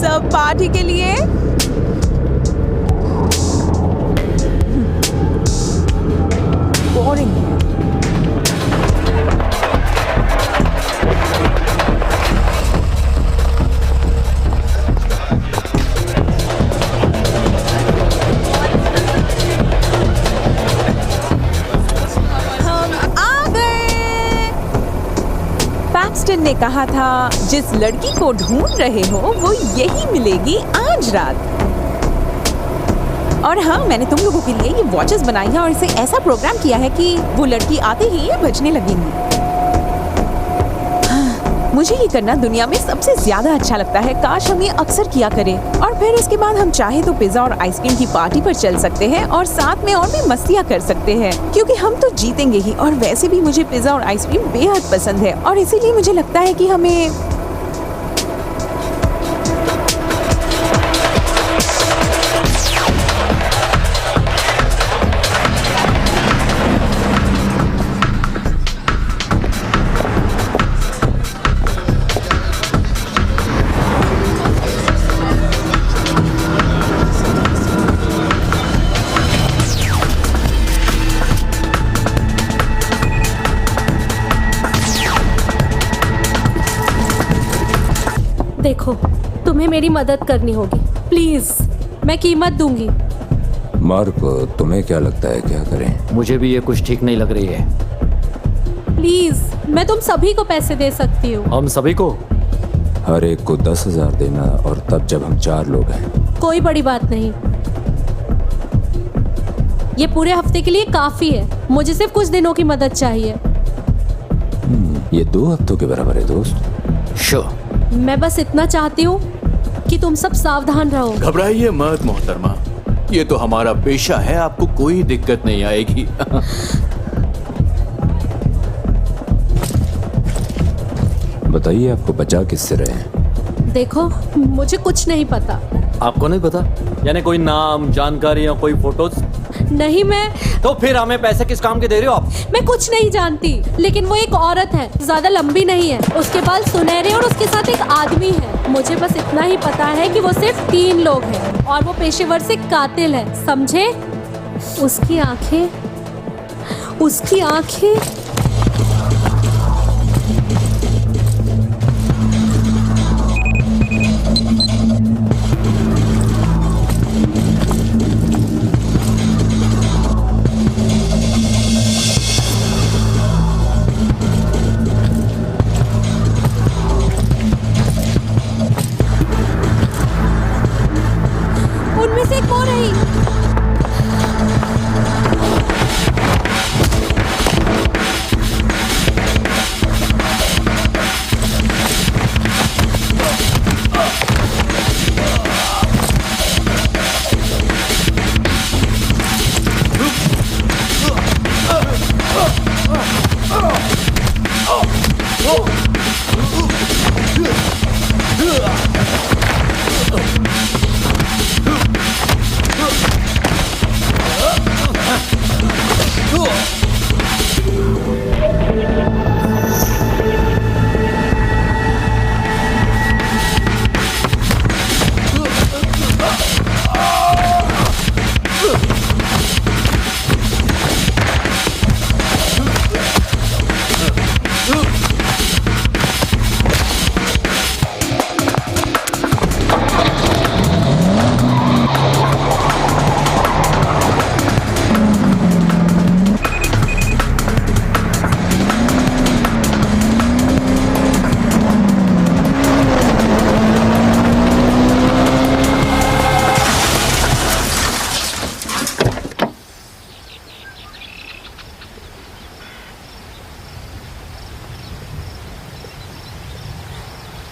सब पार्टी के लिए। बोरिंग है। पैक्सटन ने कहा था जिस लड़की को ढूंढ रहे हो वो यही मिलेगी आज रात। और हाँ, मैंने तुम लोगों के लिए ये वॉचेस बनाई है और इसे ऐसा प्रोग्राम किया है कि वो लड़की आते ही ये बजने लगेंगी। हाँ, मुझे ये करना दुनिया में सबसे ज्यादा अच्छा लगता है। काश हम ये अक्सर किया करें। और फिर उसके बाद हम चाहे तो पिज्जा और आइसक्रीम की पार्टी पर चल सकते हैं और साथ में और भी मस्तियाँ कर सकते हैं, क्योंकि हम तो जीतेंगे ही। और वैसे भी मुझे पिज्जा और आइसक्रीम बेहद पसंद है और इसीलिए मुझे लगता है कि हमें देखो, तुम्हें मेरी मदद करनी होगी प्लीज। मैं कीमत दूंगी। मार्क, तुम्हें क्या लगता है क्या करें? मुझे भी ये कुछ ठीक नहीं लग रही है। प्लीज, मैं तुम सभी को पैसे दे सकती हूँ। हम सभी को? हर एक को 10,000 देना, और तब जब हम 4 लोग हैं। कोई बड़ी बात नहीं, ये पूरे हफ्ते के लिए काफी है। मुझे सिर्फ कुछ दिनों की मदद चाहिए। ये 2 हफ्तों के बराबर है दोस्त। श्योर। मैं बस इतना चाहती हूँ कि तुम सब सावधान रहो। घबराइए मत मोहतरमा, ये तो हमारा पेशा है, आपको कोई दिक्कत नहीं आएगी। बताइए, आपको बचा किससे रहे हैं? देखो, मुझे कुछ नहीं पता। आपको नहीं पता? यानी कोई नाम, जानकारी या कोई फोटोज? नहीं। मैं तो फिर हमें पैसे किस काम के दे रहे हो आप? मैं कुछ नहीं जानती, लेकिन वो एक औरत है, ज्यादा लंबी नहीं है, उसके बाल सुनहरे और उसके साथ एक आदमी है। मुझे बस इतना ही पता है कि वो सिर्फ 3 लोग हैं और वो पेशेवर से कातिल है, समझे? उसकी आंखें उनमें से एक हो रही।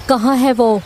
कहाँ है वो?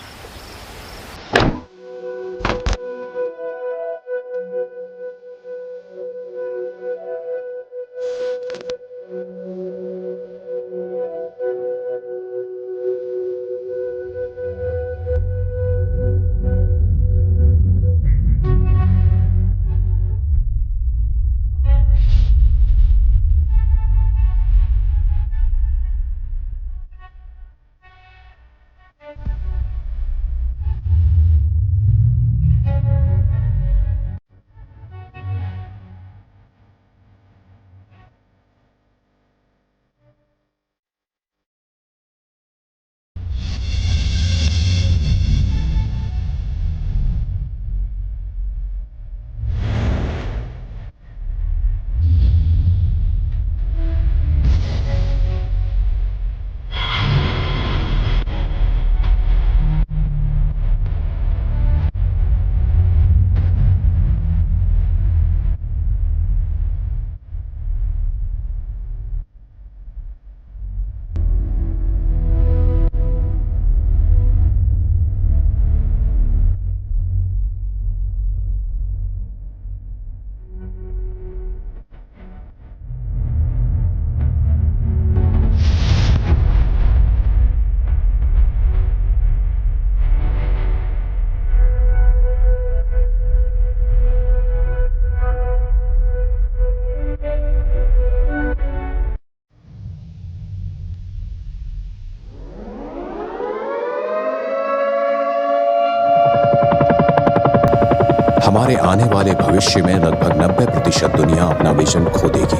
हमारे आने वाले भविष्य में लगभग 90% दुनिया अपना विजन खो देगी।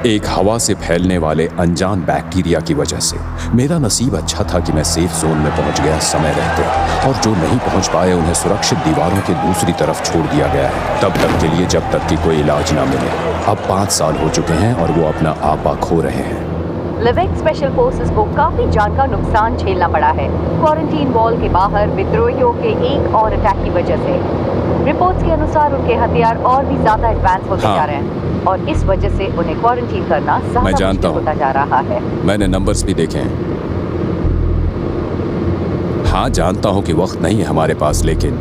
एक हवा से फैलने वाले अनजान बैक्टीरिया की वजह से। मेरा नसीब अच्छा था कि मैं सेफ जोन में पहुंच गया समय रहते, और जो नहीं पहुंच पाए उन्हें सुरक्षित दीवारों के दूसरी तरफ छोड़ दिया गया है, तब तक के लिए जब तक कि कोई इलाज ना मिले। अब 5 साल हो चुके हैं और वो अपना आपा खो रहे हैं। लिवेक स्पेशल फोर्सेस को काफी जान का नुकसान झेलना पड़ा है क्वारंटीन वॉल के बाहर विद्रोहियों के एक और अटैक की वजह से। रिपोर्ट्स के अनुसार उनके हथियार और भी ज्यादा एडवांस होते जा रहे हैं और इस वजह से उन्हें क्वारंटीन करना मैं ज्यादा जानता मुश्किल हूं। होता जा रहा है। मैंने नंबर्स भी देखे हैं। हाँ, जानता हूं कि वक्त नहीं है हमारे पास, लेकिन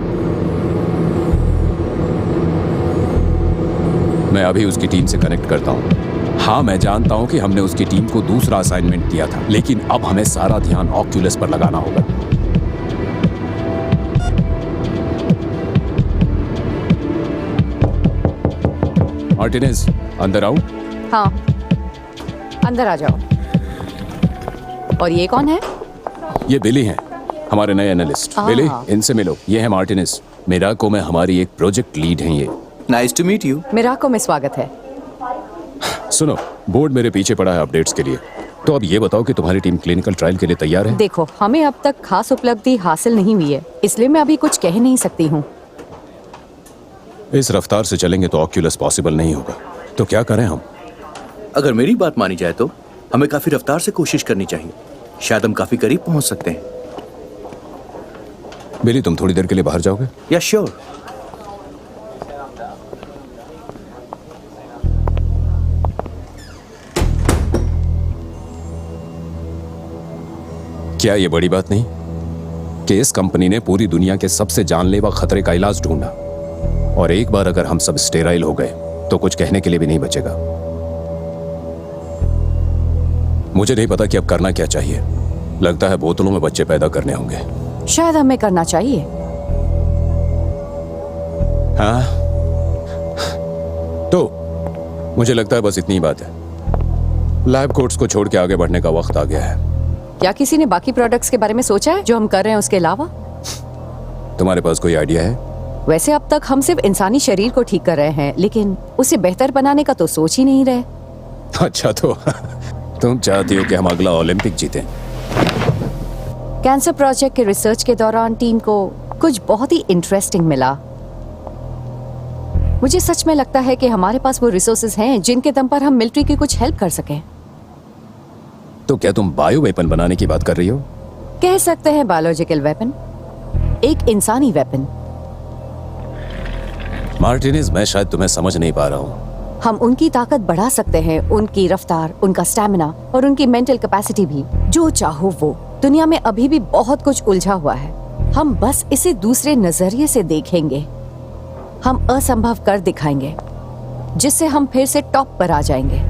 मैं अभी उसकी टीम से कनेक्ट करता हूं। हाँ, मैं जानता हूं कि हमने उसकी टीम को दूसरा असाइनमेंट दिया था, लेकिन अब हमें सारा ध्यान ऑक्यूलस पर लगाना होगा। मार्टिनेज, अंदर आओ। हाँ, अंदर आ जाओ। और ये कौन है? ये बिली हैं, हमारे नए एनालिस्ट। बिली, इनसे मिलो। ये है मार्टिनेज, मिराको में हमारी एक प्रोजेक्ट लीड हैं ये। Nice to meet you. मिराको में स्वागत है। सुनो, बोर्ड मेरे पीछे पड़ा है अपडेट्स के लिए। तो अब ये बताओ कि तुम्हारी टीम क्लिनिकल ट्रायल के लिए तैयार है? देखो, हमें अब तक खास उपलब्धि हासिल नहीं हुई है, इसलिए मैं अभी कुछ कह नहीं सकती हूँ। इस रफ्तार से चलेंगे तो ऑक्यूलस पॉसिबल नहीं होगा। तो क्या करें हम? अगर मेरी बात मानी जाए तो हमें काफी रफ्तार से कोशिश करनी चाहिए। शायद हम काफी करीब पहुंच सकते हैं। बिली, तुम थोड़ी देर के लिए बाहर जाओगे? या श्योर। क्या ये बड़ी बात नहीं कि इस कंपनी ने पूरी दुनिया के सबसे जानलेवा खतरे का इलाज ढूंढा, और एक बार अगर हम सब स्टेराइल हो गए तो कुछ कहने के लिए भी नहीं बचेगा। मुझे नहीं पता कि अब करना क्या चाहिए। लगता है बोतलों में बच्चे पैदा करने होंगे। शायद हमें करना चाहिए। हाँ, तो मुझे लगता है बस इतनी ही बात है। लैब कोट्स को छोड़ के आगे बढ़ने का वक्त आ गया है। क्या किसी ने बाकी प्रोडक्ट्स के बारे में सोचा है जो हम कर रहे हैं उसके अलावा? तुम्हारे पास कोई आइडिया है? वैसे अब तक हम सिर्फ इंसानी शरीर को ठीक कर रहे हैं, लेकिन उसे बेहतर बनाने का तो सोच ही नहीं रहे। अच्छा, तो तुम चाहती हो कि हम अगला ओलंपिक जीतें? कैंसर प्रोजेक्ट के रिसर्च के दौरान टीम को कुछ बहुत ही इंटरेस्टिंग मिला। मुझे सच में लगता है कि हमारे पास वो रिसोर्सेज हैं जिनके दम पर हम मिलिट्री की कुछ हेल्प कर सकें। तो क्या तुम बायो वेपन बनाने की बात कर रही हो? कह सकते हैं बायोलॉजिकल वेपन, एक इंसानी वेपन। मार्टिनेज, मैं शायद तुम्हें समझ नहीं पा रहा हूँ। हम उनकी ताकत बढ़ा सकते हैं, उनकी रफ्तार, उनका स्टैमिना और उनकी मेंटल कैपेसिटी भी। जो चाहो वो। दुनिया में अभी भी बहुत कुछ उलझा हुआ है। हम बस इसे दूसरे नजरिए से देखेंगे। हम असंभव कर दिखाएंगे, जिससे हम फिर से टॉप पर आ जाएंगे।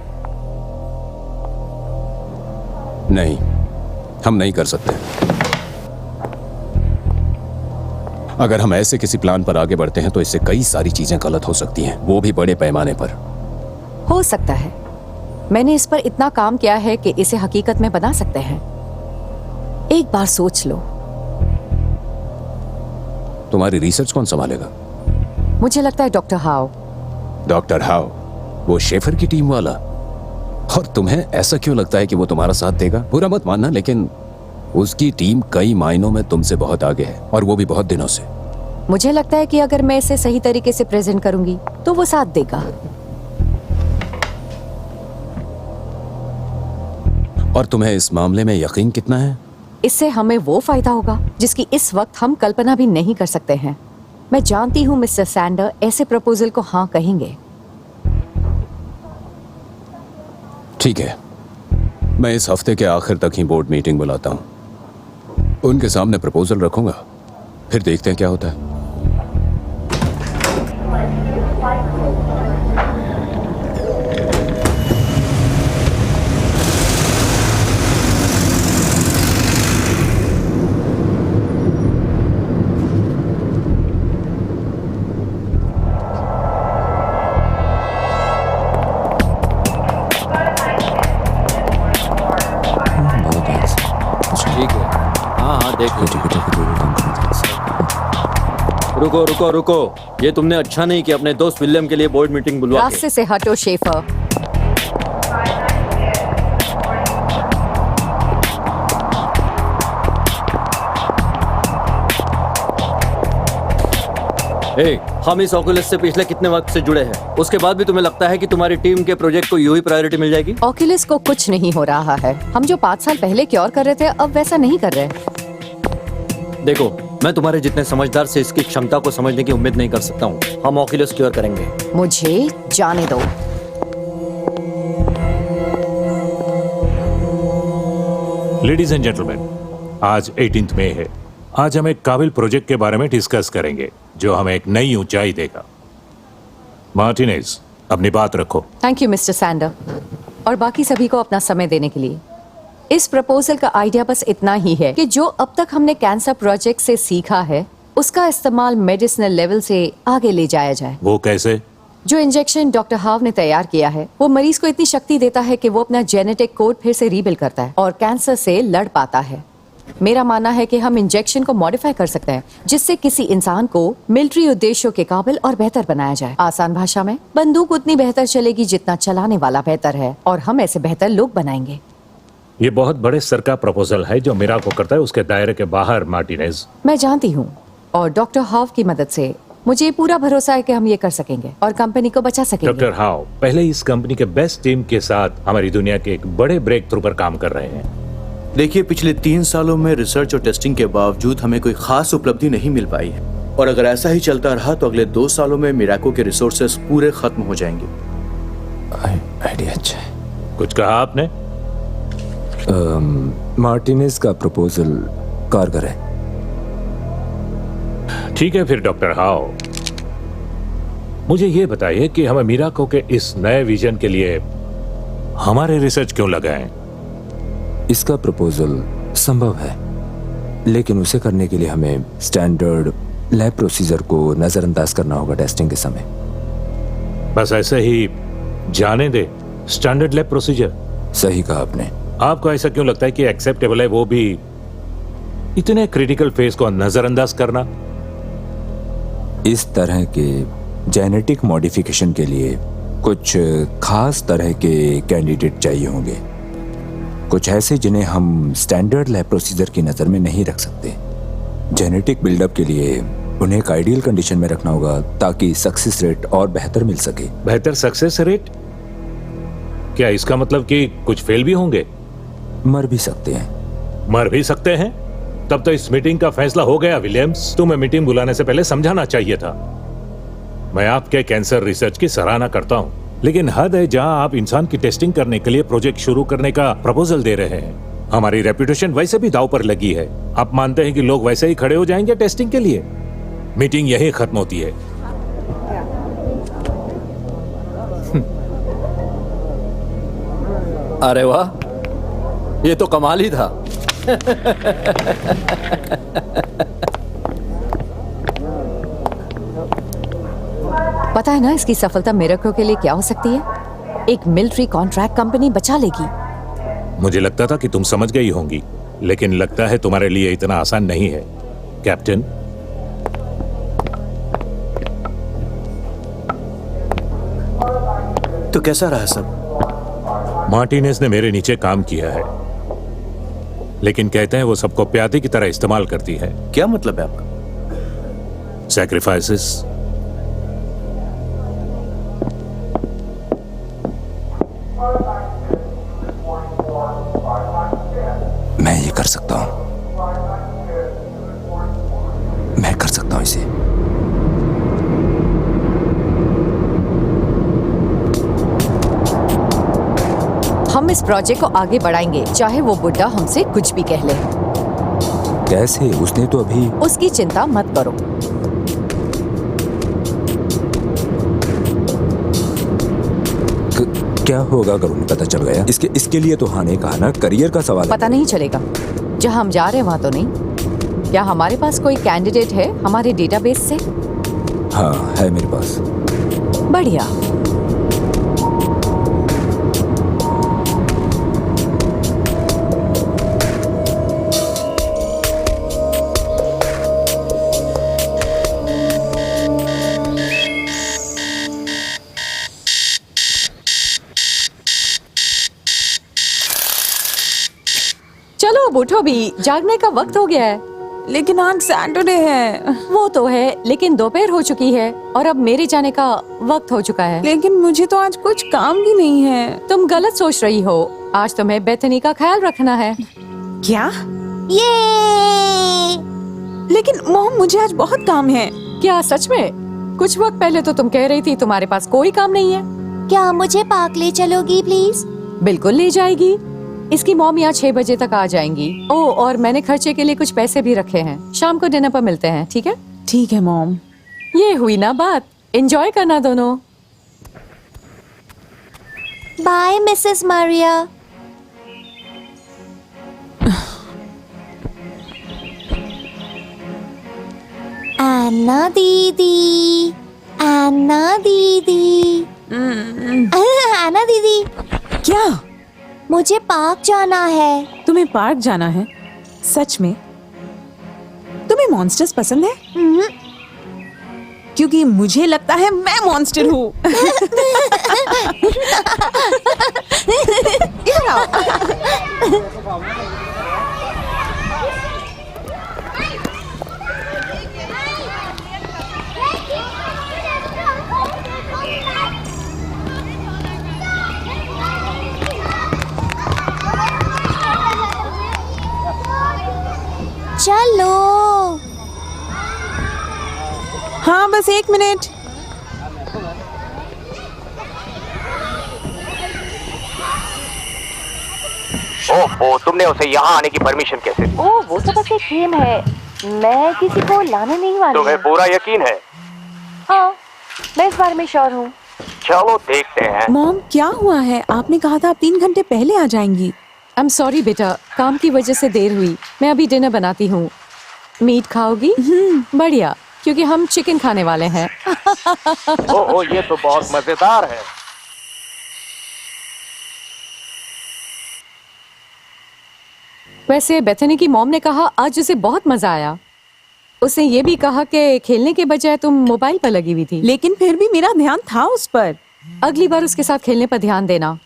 नहीं, हम नहीं कर सकते। अगर हम ऐसे किसी प्लान पर आगे बढ़ते हैं तो इससे कई सारी चीजें गलत हो सकती हैं, वो भी बड़े पैमाने पर। हो सकता है। मैंने इस पर इतना काम किया है कि इसे हकीकत में बना सकते हैं। एक बार सोच लो। तुम्हारी रिसर्च कौन संभालेगा? मुझे लगता है डॉक्टर हाउ। Doctor how? वो शेफर की टीम वाला? और तुम्हें ऐसा क्यों लगता है कि वो तुम्हारा साथ देगा? बुरा मत मानना, लेकिन उसकी टीम कई मायनों में तुमसे बहुत आगे है, और वो भी बहुत दिनों से। मुझे लगता है कि अगर मैं इसे सही तरीके से प्रेजेंट करूंगी तो वो साथ देगा। और तुम्हें इस मामले में यकीन कितना है? इससे हमें वो फायदा होगा जिसकी इस वक्त हम कल्पना भी नहीं कर सकते हैं। मैं जानती हूँ मिस्टर सैंडर ऐसे प्रपोजल को हाँ कहेंगे। ठीक है, मैं इस हफ्ते के आखिर तक ही बोर्ड मीटिंग बुलाता हूँ। उनके सामने प्रपोजल रखूंगा, फिर देखते हैं क्या होता है। ठीक है। हाँ हाँ, देख लो। डिस्ट्रीब्यूटर को काम रुको रुको रुको, ये तुमने अच्छा नहीं किया अपने दोस्त विलियम के लिए बोर्ड मीटिंग बुलवा के। रास्ते से हटो शेफर। हम इस ऑक्यूलस से पिछले कितने वक्त से जुड़े हैं, उसके बाद भी तुम्हें लगता है कि तुम्हारी टीम के प्रोजेक्ट को यूं ही प्रायोरिटी मिल जाएगी? ऑक्यूलस को कुछ नहीं हो रहा है। हम जो 5 साल पहले क्योर कर रहे थे अब वैसा नहीं कर रहे। देखो, मैं तुम्हारे जितने समझदार से इसकी क्षमता को समझने की उम्मीद नहीं कर सकता हूँ। हम ऑक्यूलस क्योर करेंगे। मुझे जाने दो। लेडीज एंड जेंटलमैन, आज 18 मई है। आज हम एक काबिल प्रोजेक्ट के बारे में डिस्कस करेंगे जो हमें एक नई ऊंचाई देगा। मार्टिनेज, अपनी बात रखो। थैंक यू मिस्टर सैंडर और बाकी सभी को अपना समय देने के लिए। इस प्रपोजल का आइडिया बस इतना ही है कि जो अब तक हमने कैंसर प्रोजेक्ट से सीखा है उसका इस्तेमाल मेडिसिनल लेवल से आगे ले जाया जाए। वो कैसे? जो इंजेक्शन डॉक्टर हाव ने तैयार किया है वो मरीज को इतनी शक्ति देता है कि वो अपना जेनेटिक कोड फिर से रीबिल्ड करता है और कैंसर से लड़ पाता है। मेरा मानना है कि हम इंजेक्शन को मॉडिफाई कर सकते हैं जिससे किसी इंसान को मिलिट्री उद्देश्यों के काबिल और बेहतर बनाया जाए। आसान भाषा में, बंदूक उतनी बेहतर चलेगी जितना चलाने वाला बेहतर है और हम ऐसे बेहतर लोग बनाएंगे। ये बहुत बड़े स्तर का प्रपोजल है जो मेरा को करता है उसके दायरे के बाहर। मार्टिनेज, मैं जानती हूँ और डॉक्टर हाव की मदद से मुझे पूरा भरोसा है कि हम ये कर सकेंगे और कंपनी को बचा सकेंगे। डॉक्टर हाव पहले इस कंपनी के बेस्ट टीम के साथ हमारी दुनिया के एक बड़े ब्रेक थ्रू पर काम कर रहे हैं। देखिए, पिछले 3 सालों में रिसर्च और टेस्टिंग के बावजूद हमें कोई खास उपलब्धि नहीं मिल पाई है और अगर ऐसा ही चलता रहा तो अगले 2 सालों में मिराको के रिसोर्सेस पूरे खत्म हो जाएंगे। आइडिया अच्छा है। कुछ कहा आपने? मार्टिनेज का प्रपोजल कारगर है। ठीक है फिर डॉक्टर हाव, मुझे ये बताइए कि हमें मिराको के इस नए विजन के लिए हमारे रिसर्च क्यों लगाएं? इसका प्रपोजल संभव है लेकिन उसे करने के लिए हमें स्टैंडर्ड लैब प्रोसीजर को नजरअंदाज करना होगा टेस्टिंग के समय। बस ऐसे ही जाने दे स्टैंडर्ड लैब प्रोसीजर? सही कहा आपने। आपको ऐसा क्यों लगता है कि एक्सेप्टेबल है वो भी इतने क्रिटिकल फेज को नजरअंदाज करना? इस तरह के जेनेटिक मॉडिफिकेशन के लिए कुछ खास तरह के कैंडिडेट चाहिए होंगे, कुछ ऐसे जिन्हें हम स्टैंडर्ड लैब प्रोसीजर की नज़र में नहीं रख सकते। जेनेटिक बिल्डअप के लिए उन्हें एक आइडियल कंडीशन में रखना होगा ताकि सक्सेस रेट और बेहतर मिल सके। बेहतर सक्सेस रेट? क्या इसका मतलब कि कुछ फेल भी होंगे? मर भी सकते हैं। मर भी सकते हैं? तब तो इस मीटिंग का फैसला हो गया विलियम्स। तुम्हें मीटिंग बुलाने से पहले समझाना चाहिए था। मैं आपके कैंसर रिसर्च की सराहना करता हूं लेकिन हद है जहां आप इंसान की टेस्टिंग करने के लिए प्रोजेक्ट शुरू करने का प्रपोजल दे रहे हैं। हमारी रेपुटेशन वैसे भी दांव पर लगी है। आप मानते हैं कि लोग वैसे ही खड़े हो जाएंगे टेस्टिंग के लिए? मीटिंग यही खत्म होती है। अरे वाह, ये तो कमाल ही था। पता है ना इसकी सफलता मिराको के लिए क्या हो सकती है? एक मिलिट्री कॉन्ट्रैक्ट कंपनी बचा लेगी। मुझे लगता था कि तुम समझ गई होंगी लेकिन लगता है तुम्हारे लिए इतना आसान नहीं है कैप्टन। तो कैसा रहा सब? मार्टिनेज ने मेरे नीचे काम किया है लेकिन कहते हैं वो सबको प्यादे की तरह इस्तेमाल करती है। क्या मतलब है आपका? सैक्रिफाइसेस। मैं ये कर सकता हूँ, मैं कर सकता हूँ इसे। हम इस प्रोजेक्ट को आगे बढ़ाएंगे चाहे वो बुड्ढा हमसे कुछ भी कह ले। कैसे? उसने तो अभी। उसकी चिंता मत करो। क्या होगा अगर उन्हें पता चल गया? इसके लिए तो हाँ ने कहा ना, करियर का सवाल है। पता नहीं चलेगा। जहां हम जा रहे हैं वहां तो नहीं। क्या हमारे पास कोई कैंडिडेट है हमारे डेटाबेस से? हाँ है मेरे पास। बढ़िया। अब उठो भी, जागने का वक्त हो गया है। लेकिन आज सैटरडे है। वो तो है, लेकिन दोपहर हो चुकी है और अब मेरे जाने का वक्त हो चुका है। लेकिन मुझे तो आज कुछ काम भी नहीं है। तुम गलत सोच रही हो, आज तुम्हें बेथनी का ख्याल रखना है। क्या? ये लेकिन मॉम, मुझे आज बहुत काम है। क्या सच में? कुछ वक्त पहले तो तुम कह रही थी तुम्हारे पास कोई काम नहीं है। क्या मुझे पार्क ले चलोगी प्लीज? बिल्कुल ले जाएगी। इसकी मॉम यहाँ 6 बजे तक आ जाएंगी। ओह, और मैंने खर्चे के लिए कुछ पैसे भी रखे हैं। शाम को डिनर पर मिलते हैं, ठीक है? ठीक है मॉम। ये हुई ना बात। एंजॉय करना दोनों। By Mrs Maria. अन्ना दीदी, अन्ना दीदी, अन्ना दीदी, क्या? मुझे पार्क जाना है। तुम्हें पार्क जाना है? सच में? तुम्हें मॉन्स्टर्स पसंद है? क्योंकि मुझे लगता है मैं मॉन्स्टर हूँ। इधर आओ। चलो। हाँ, बस 1 मिनट। ओह, तुमने उसे यहाँ आने की परमिशन कैसे दी? ओह, वो तो बस एक गेम है। मैं किसी को लाने नहीं वाली। तुम्हें पूरा यकीन है? हाँ, मैं इस बारे में श्योर हूँ। चलो देखते हैं। मॉम, क्या हुआ है? आपने कहा था आप 3 घंटे पहले आ जाएंगी। आई एम सॉरी बेटा, काम की वजह से देर हुई। मैं अभी डिनर बनाती हूँ। मीट खाओगी? बढ़िया, क्योंकि हम चिकन खाने वाले हैं। ओह, ये तो बहुत मजेदार है। वैसे बेथनी की मॉम ने कहा आज उसे बहुत मजा आया। उसने ये भी कहा कि खेलने के बजाय तुम मोबाइल पर लगी हुई थी। लेकिन फिर भी मेरा ध्यान था उस पर। अगली बार उसके साथ खेलने पर ध्यान देना।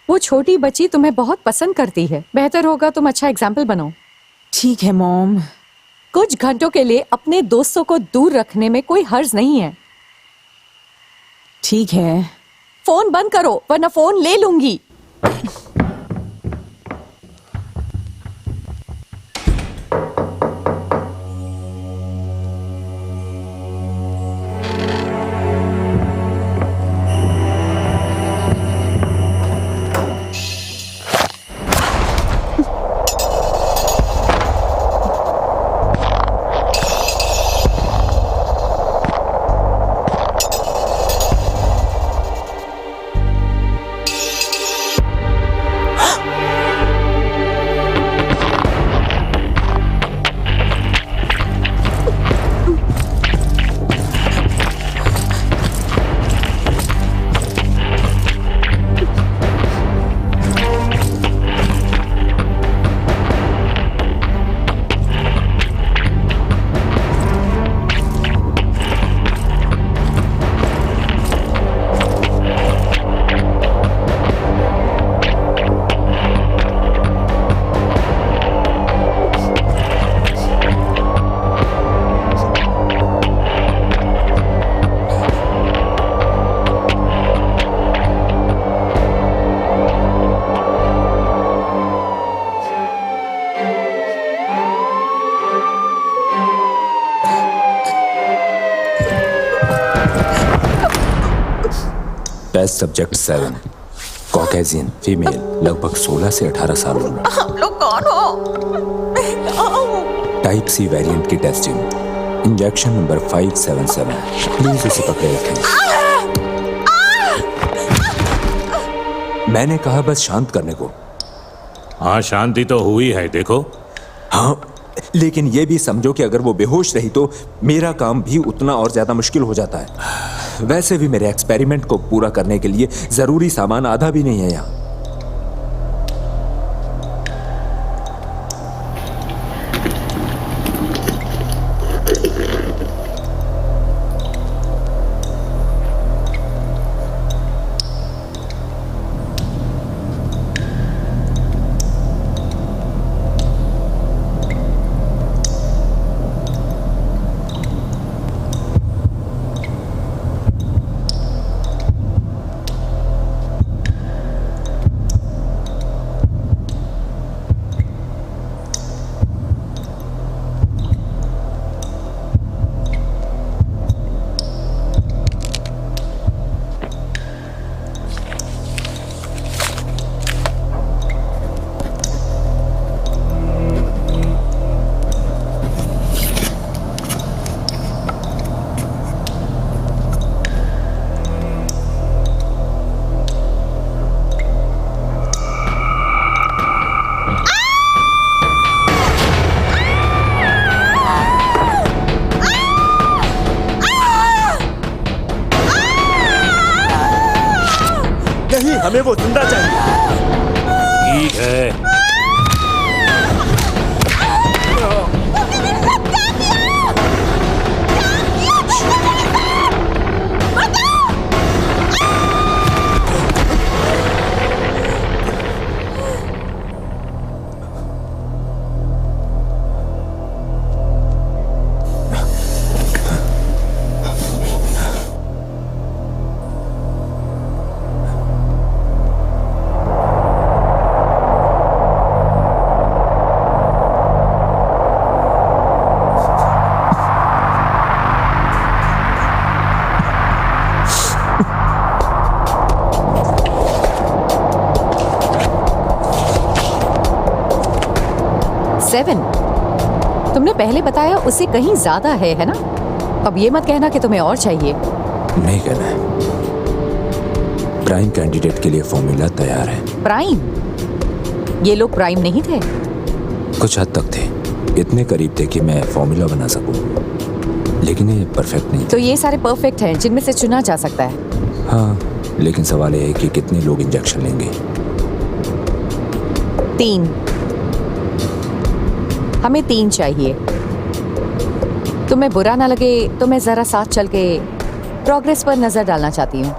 वो छोटी बच्ची तुम्हें बहुत पसंद करती है। बेहतर होगा तुम अच्छा एग्जाम्पल बनो। ठीक है मॉम। कुछ घंटों के लिए अपने दोस्तों को दूर रखने में कोई हर्ज नहीं है। ठीक है। फोन बंद करो वरना फोन ले लूंगी। टेस्ट सब्जेक्ट 7, कॉकेजियन फीमेल, लगभग 16 से 18 साल उम्र। आप लोग कौन हो? टाइप सी वेरिएंट की टेस्टिंग, इंजेक्शन नंबर 577। प्लीज इसे पकड़े रखें। मैंने कहा बस शांत करने को। हाँ, शांति तो हुई है, देखो। हाँ, लेकिन ये भी समझो कि अगर वो बेहोश रही तो मेरा काम भी उतना और ज्यादा मुश्किल हो जाता है। वैसे भी मेरे एक्सपेरिमेंट को पूरा करने के लिए जरूरी सामान आधा भी नहीं है यहाँ। हमें वो जिंदा चाहिए। ठीक है। सेवन, तुमने पहले बताया उससे कहीं ज्यादा है ना? अब ये मत कहना कि तुम्हें और चाहिए। नहीं कहना है। प्राइम कैंडिडेट के लिए फॉर्मूला तैयार है। प्राइम? ये लोग प्राइम नहीं थे? कुछ हद तक थे, इतने करीब थे कि मैं फॉर्मूला बना सकूं, लेकिन ये परफेक्ट नहीं थे। तो ये सारे परफेक्ट हैं जिनमें से चुना जा सकता है। हाँ, लेकिन सवाल ये है कि कितने लोग इंजेक्शन लेंगे। 3। हमें 3 चाहिए। तुम्हें बुरा ना लगे तो मैं जरा साथ चल के प्रोग्रेस पर नजर डालना चाहती हूँ।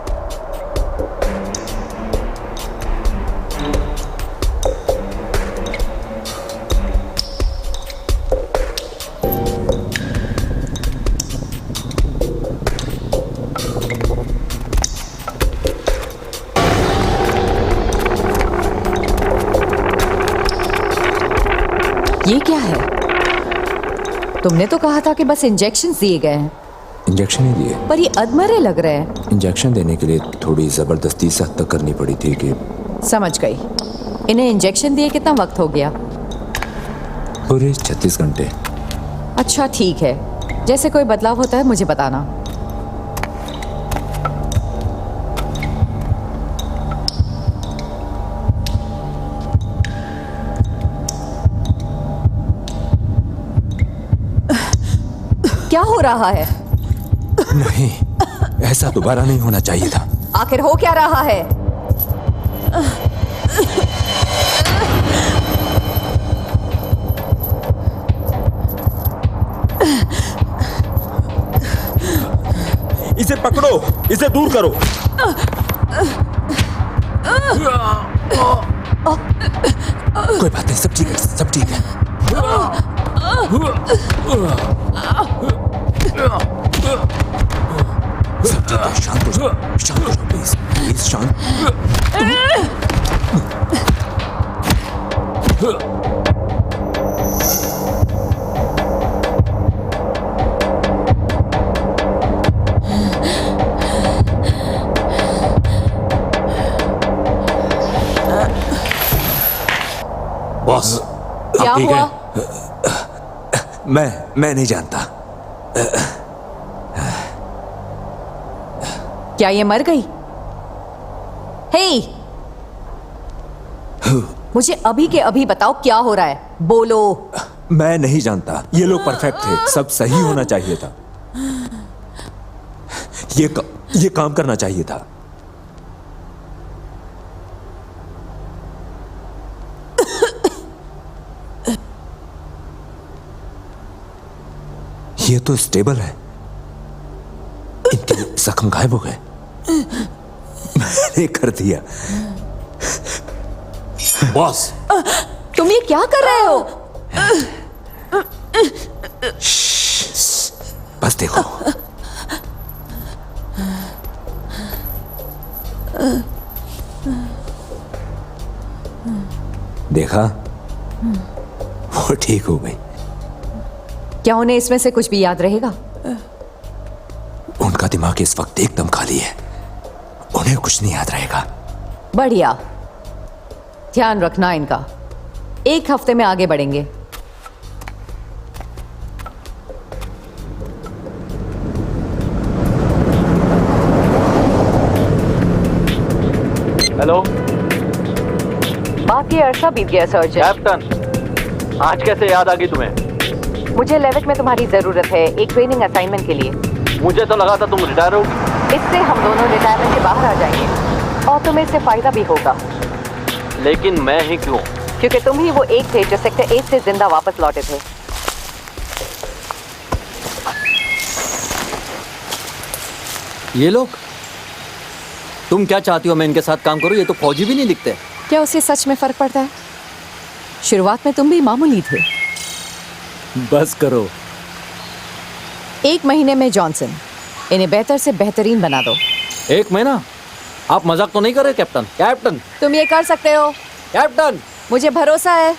ये क्या है? तुमने तो कहा था कि बस इंजेक्शन दिए गए हैं। इंजेक्शन ही दिए, पर ये अधमरे लग रहे हैं। इंजेक्शन देने के लिए थोड़ी जबरदस्ती सख्त तक करनी पड़ी थी कि। समझ गई। इन्हें इंजेक्शन दिए कितना वक्त हो गया? पूरे 36 घंटे। अच्छा ठीक है, जैसे कोई बदलाव होता है मुझे बताना। क्या हो रहा है? नहीं, ऐसा दोबारा नहीं होना चाहिए था। आखिर हो क्या रहा है? इसे पकड़ो, इसे दूर करो। कोई बात नहीं, सब ठीक है, सब ठीक है। सब ठीक है, शांत हो जाओ, शांत हो जाओ, प्लीज प्लीज शांत। बॉस, क्या आप ठीक हुआ? हैं? मैं नहीं जानता। क्या ये मर गई? हे, मुझे अभी के अभी बताओ क्या हो रहा है? बोलो। मैं नहीं जानता, ये लोग परफेक्ट थे, सब सही होना चाहिए था। ये काम करना चाहिए था। ये तो स्टेबल है, इनके जख्म गायब हो गए। मैंने कर दिया। बॉस, तुम ये क्या कर रहे हो? बस देखो। देखा, वो ठीक हो गई। क्या उन्हें इसमें से कुछ भी याद रहेगा? उनका दिमाग इस वक्त एकदम खाली है, उन्हें कुछ नहीं याद रहेगा। बढ़िया, ध्यान रखना इनका। 1 हफ्ते में आगे बढ़ेंगे। हेलो बाकी अरसा बीत गया सर्जन। कैप्टन, आज कैसे याद आ गई तुम्हें? मुझे लेविट में तुम्हारी जरूरत है एक ट्रेनिंग असाइनमेंट के लिए। मुझे तो लगा था तुम रिटायर होगी। इससे हम दोनों रिटायरमेंट के बाहर आ जाएंगे और तुम्हें इससे फायदा भी होगा, लेकिन मैं ही क्यों? क्योंकि तुम ही वो एक थे जो सेक्टर 8 से जिंदा वापस लौटे थे। ये लोग? तुम क्या चाहती हो मैं इनके साथ काम करूं? ये तो फौजी भी नहीं दिखते। क्या उससे सच में फर्क पड़ता है? शुरुआत में तुम भी मामूली थे। बस करो। 1 महीने में जॉनसन, इन्हें बेहतर से बेहतरीन बना दो। 1 महीना? आप मजाक तो नहीं कर रहे कैप्टन? कैप्टन! तुम ये कर सकते हो। कैप्टन! मुझे भरोसा है।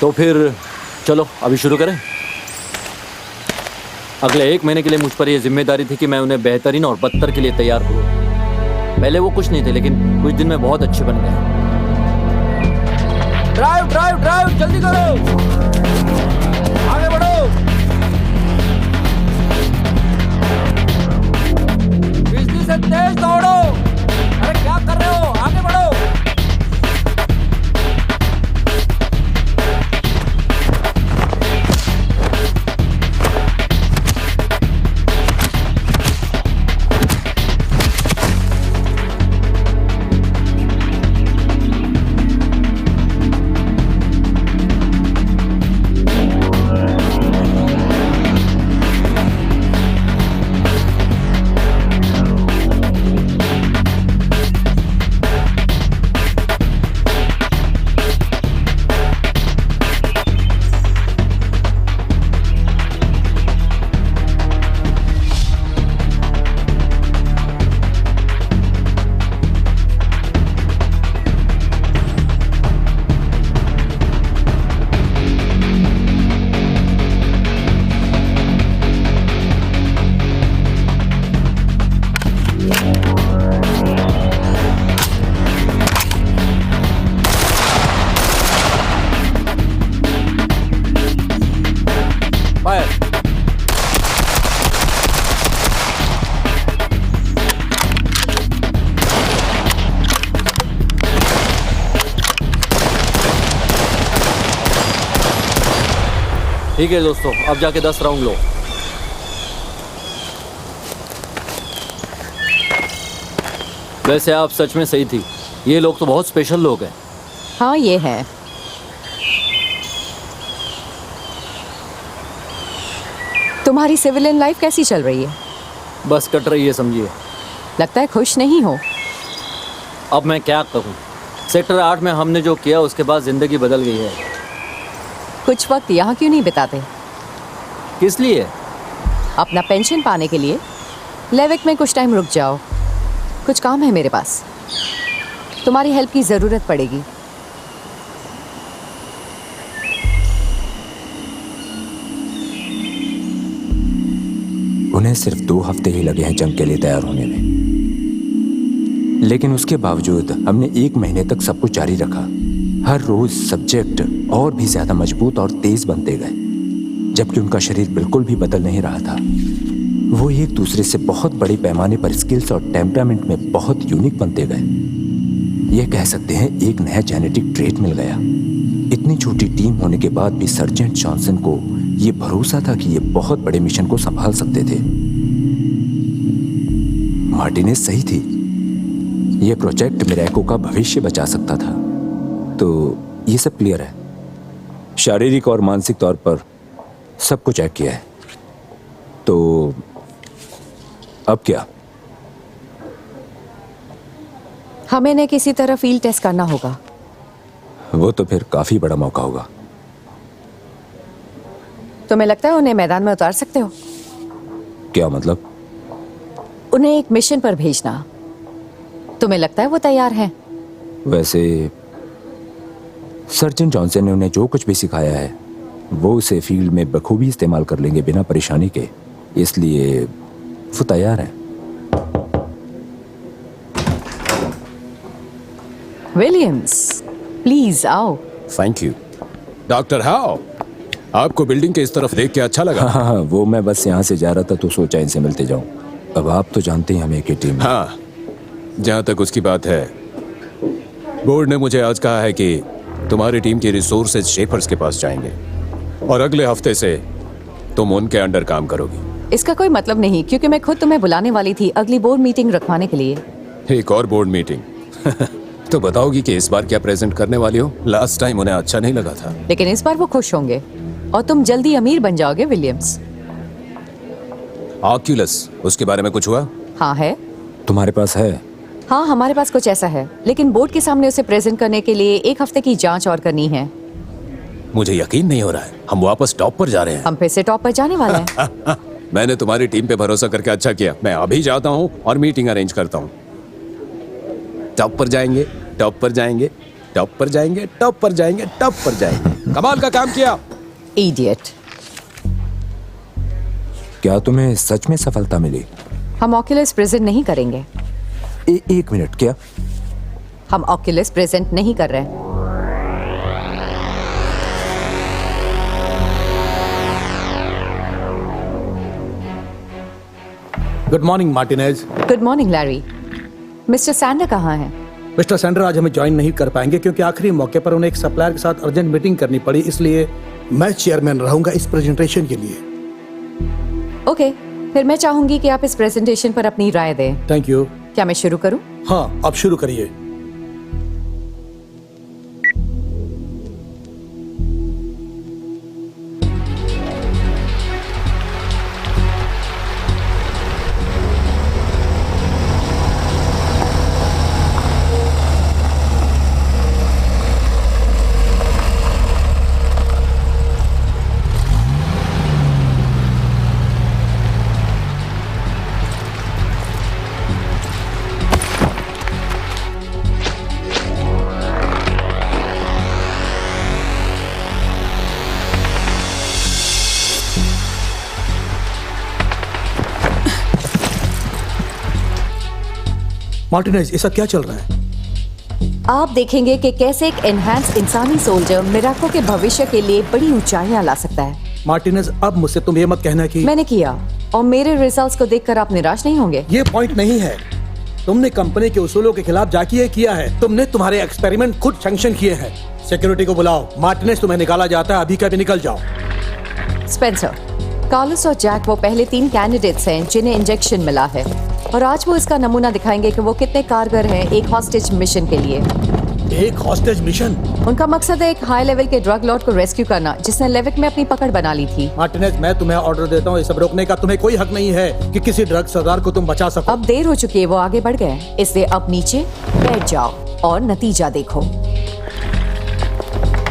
तो फिर चलो अभी शुरू करें। अगले 1 महीने के लिए मुझ पर यह जिम्मेदारी थी कि मैं उन्हें बेहतरीन और बदतर के लिए तैयार करूं। पहले वो कुछ नहीं थे, लेकिन कुछ दिन में बहुत अच्छे बन गए। ड्राइव ड्राइव ड्राइव, जल्दी करो, आगे बढ़ो, बिजली से तेज दौड़ो। अरे क्या कर रहे हो? आगे बढ़ो। ठीक है दोस्तों, अब जाके 10 राउंड लो। वैसे आप सच में सही थी, ये लोग तो बहुत स्पेशल लोग हैं। हाँ ये है। तुम्हारी सिविलियन लाइफ कैसी चल रही है? बस कट रही है समझिए। लगता है खुश नहीं हो। अब मैं क्या कहूँ, सेक्टर 8 में हमने जो किया उसके बाद जिंदगी बदल गई है। कुछ वक्त यहाँ क्यों नहीं बिताते? किस लिए? अपना पेंशन पाने के लिए। लेविक में कुछ टाइम रुक जाओ, कुछ काम है मेरे पास। तुम्हारी हेल्प की ज़रूरत पड़ेगी। उन्हें सिर्फ 2 हफ्ते ही लगे हैं जंग के लिए तैयार होने में, लेकिन उसके बावजूद हमने 1 महीने तक सब कुछ जारी रखा। हर रोज सब्जेक्ट और भी ज्यादा मजबूत और तेज बनते गए, जबकि उनका शरीर बिल्कुल भी बदल नहीं रहा था। वो एक दूसरे से बहुत बड़े पैमाने पर स्किल्स और टेम्परामेंट में बहुत यूनिक बनते गए। यह कह सकते हैं एक नया जेनेटिक ट्रेट मिल गया। इतनी छोटी टीम होने के बाद भी सर्जेंट जॉनसन को यह भरोसा था कि ये बहुत बड़े मिशन को संभाल सकते थे। मार्टिनेज सही थी, यह प्रोजेक्ट मिरैको का भविष्य बचा सकता था। तो ये सब क्लियर है। शारीरिक और मानसिक तौर पर सब कुछ चेक किया है, तो अब क्या? हमें ने किसी तरह फील्ड टेस्ट करना होगा। वो तो फिर काफी बड़ा मौका होगा। तुम्हें लगता है उन्हें मैदान में उतार सकते हो? क्या मतलब? उन्हें एक मिशन पर भेजना। तुम्हें लगता है वो तैयार हैं? वैसे सर्जन जॉनसन ने उन्हें जो कुछ भी सिखाया है वो उसे फील्ड में बखूबी इस्तेमाल कर लेंगे बिना परेशानी के, इसलिए वो तैयार हैं। विलियम्स, प्लीज आओ। Thank you. डॉक्टर हाउ, आपको बिल्डिंग के इस तरफ देख के अच्छा लगा? हाँ, वो मैं बस यहाँ से जा रहा था तो सोचा इनसे मिलते जाऊं। अब आप तो जानते हैं हमें की टीम। हाँ, जहाँ तक उसकी बात है, बोर्ड ने मुझे आज कहा है कि तुम्हारी टीम के रिसोर्सेज शेफर्स के पास जाएंगे और अगले हफ्ते से तुम उनके अंडर काम करोगी। इसका कोई मतलब नहीं, क्योंकि मैं खुद तुम्हें बुलाने वाली थी अगली बोर्ड मीटिंग रखवाने के लिए। एक और बोर्ड मीटिंग? तो बताओगी कि इस बार क्या प्रेजेंट करने वाली हो? लास्ट टाइम उन्हें अच्छा नहीं लगा था। लेकिन इस बार वो खुश होंगे और तुम जल्दी अमीर बन जाओगे विलियम्स। ऑक्यूलस, उसके बारे में कुछ हुआ? हाँ है। तुम्हारे पास है? हाँ हमारे पास कुछ ऐसा है, लेकिन बोर्ड के सामने उसे प्रेजेंट करने के लिए 1 हफ्ते की जांच और करनी है। मुझे यकीन नहीं हो रहा है, हम वापस टॉप पर जा रहे हैं। हम फिर से टॉप पर जाने वाले हैं। मैंने तुम्हारी टीम पे भरोसा करके अच्छा किया। मैं अभी जाता हूँ और मीटिंग अरेंज करता हूँ। टॉप पर जाएंगे, टॉप पर जाएंगे, टॉप पर जाएंगे, टॉप पर जाएंगे, टॉप पर जाएंगे। कमाल का काम किया। इडियट। क्या तुम्हें सच में सफलता मिली? हम ऑक्यूलस प्रेजेंट नहीं करेंगे। एक मिनट, क्या? हम ऑक्यूलस प्रेजेंट नहीं कर रहे हैं। Good morning Martinez. Good morning Larry. Mister Sander कहाँ हैं? मिस्टर सैंडर आज हमें ज्वाइन नहीं कर पाएंगे क्योंकि आखिरी मौके पर उन्हें एक सप्लायर के साथ अर्जेंट मीटिंग करनी पड़ी, इसलिए मैं चेयरमैन रहूंगा इस प्रेजेंटेशन के लिए। ओके, फिर मैं चाहूंगी कि आप इस प्रेजेंटेशन पर अपनी राय दें। Thank you. क्या मैं शुरू करूं? हाँ, आप शुरू करिए। मार्टिनेज, ऐसा क्या चल रहा है? आप देखेंगे कि कैसे एक एनहांस इंसानी सोल्जर मिराको के भविष्य के लिए बड़ी ऊंचाइयां ला सकता है। मार्टिनेज, अब मुझसे तुम ये मत कहना कि मैंने किया और मेरे रिजल्ट्स को देखकर आप निराश नहीं होंगे। ये पॉइंट नहीं है। तुमने कंपनी के उसूलों के खिलाफ जाके किया है। तुमने तुम्हारे एक्सपेरिमेंट खुद सैंक्शन किए हैं। सिक्योरिटी को बुलाओ। मार्टिनेज, तुम्हें निकाला जाता है, अभी का भी निकल जाओ। स्पेंसर, कार्लोस और जैक वो पहले 3 कैंडिडेट्स हैं जिन्हें इंजेक्शन मिला है, और आज वो इसका नमूना दिखाएंगे कि वो कितने कारगर हैं एक हॉस्टेज मिशन के लिए। एक हॉस्टेज मिशन? उनका मकसद है एक हाई लेवल के ड्रग लॉर्ड को रेस्क्यू करना जिसने लेविक में अपनी पकड़ बना ली थी। मार्टिनेज, मैं तुम्हें ऑर्डर देता हूँ, ये सब रोकने का तुम्हें कोई हक नहीं है कि किसी ड्रग सरदार को तुम बचा सको। अब देर हो चुकी है, वो आगे बढ़ गए, इसलिए अब नीचे बैठ जाओ और नतीजा देखो।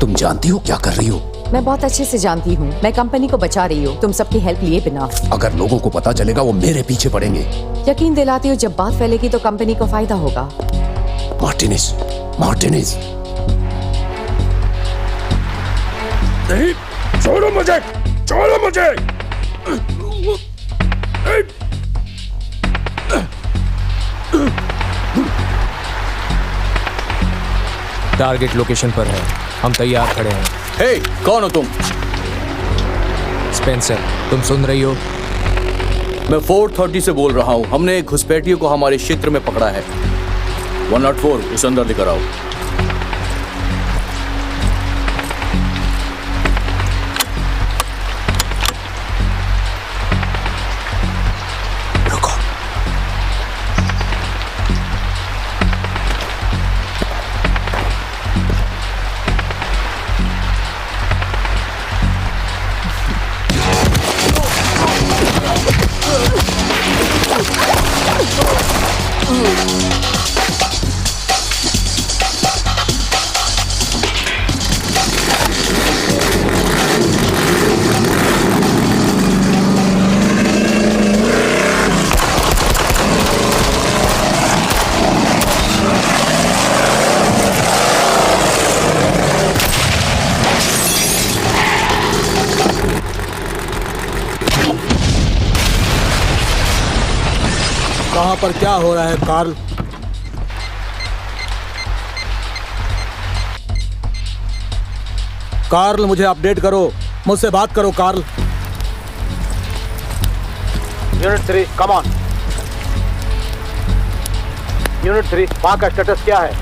तुम जानती हो क्या कर रही हो? मैं बहुत अच्छे से जानती हूँ। मैं कंपनी को बचा रही हूँ, तुम सबकी हेल्प लिए बिना। अगर लोगों को पता चलेगा वो मेरे पीछे पड़ेंगे। यकीन दिलाती हूँ, जब बात फैलेगी तो कंपनी को फायदा होगा। मार्टिनेज, मार्टिनेज, नहीं, छोड़ो मुझे, छोड़ो मुझे। टारगेट लोकेशन पर है, हम तैयार खड़े हैं। हे, कौन हो तुम? स्पेंसर, तुम सुन रही हो? मैं 430 से बोल रहा हूँ। हमने एक घुसपैठियों को हमारे क्षेत्र में पकड़ा है। 104 उस अंदर लेकर आओ। कहाँ पर क्या हो रहा है कार्ल? कार्ल, मुझे अपडेट करो, मुझसे बात करो Carl. Unit 3, come on. Unit 3, वहां का स्टेटस क्या है?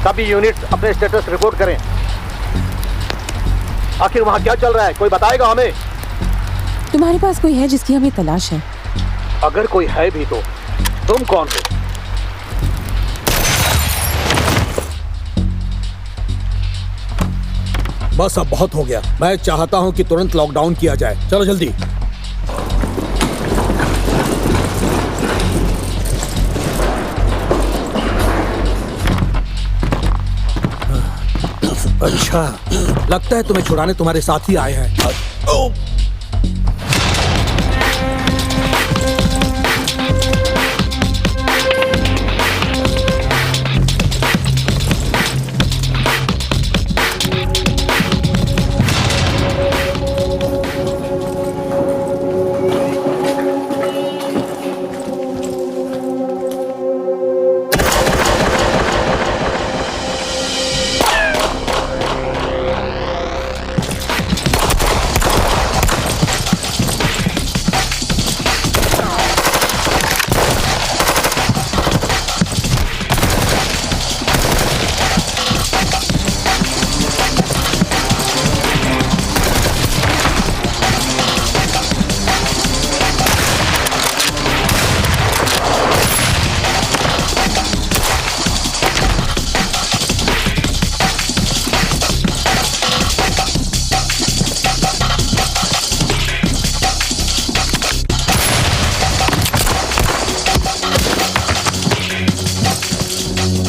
सभी यूनिट्स अपने स्टेटस रिपोर्ट करें। आखिर वहां क्या चल रहा है, कोई बताएगा हमें? तुम्हारे पास कोई है जिसकी हमें तलाश है? अगर कोई है भी तो तुम कौन हो? बस अब बहुत हो गया। मैं चाहता हूं कि तुरंत लॉकडाउन किया जाए। चलो जल्दी। अच्छा, लगता है तुम्हें छुड़ाने तुम्हारे साथी आए हैं।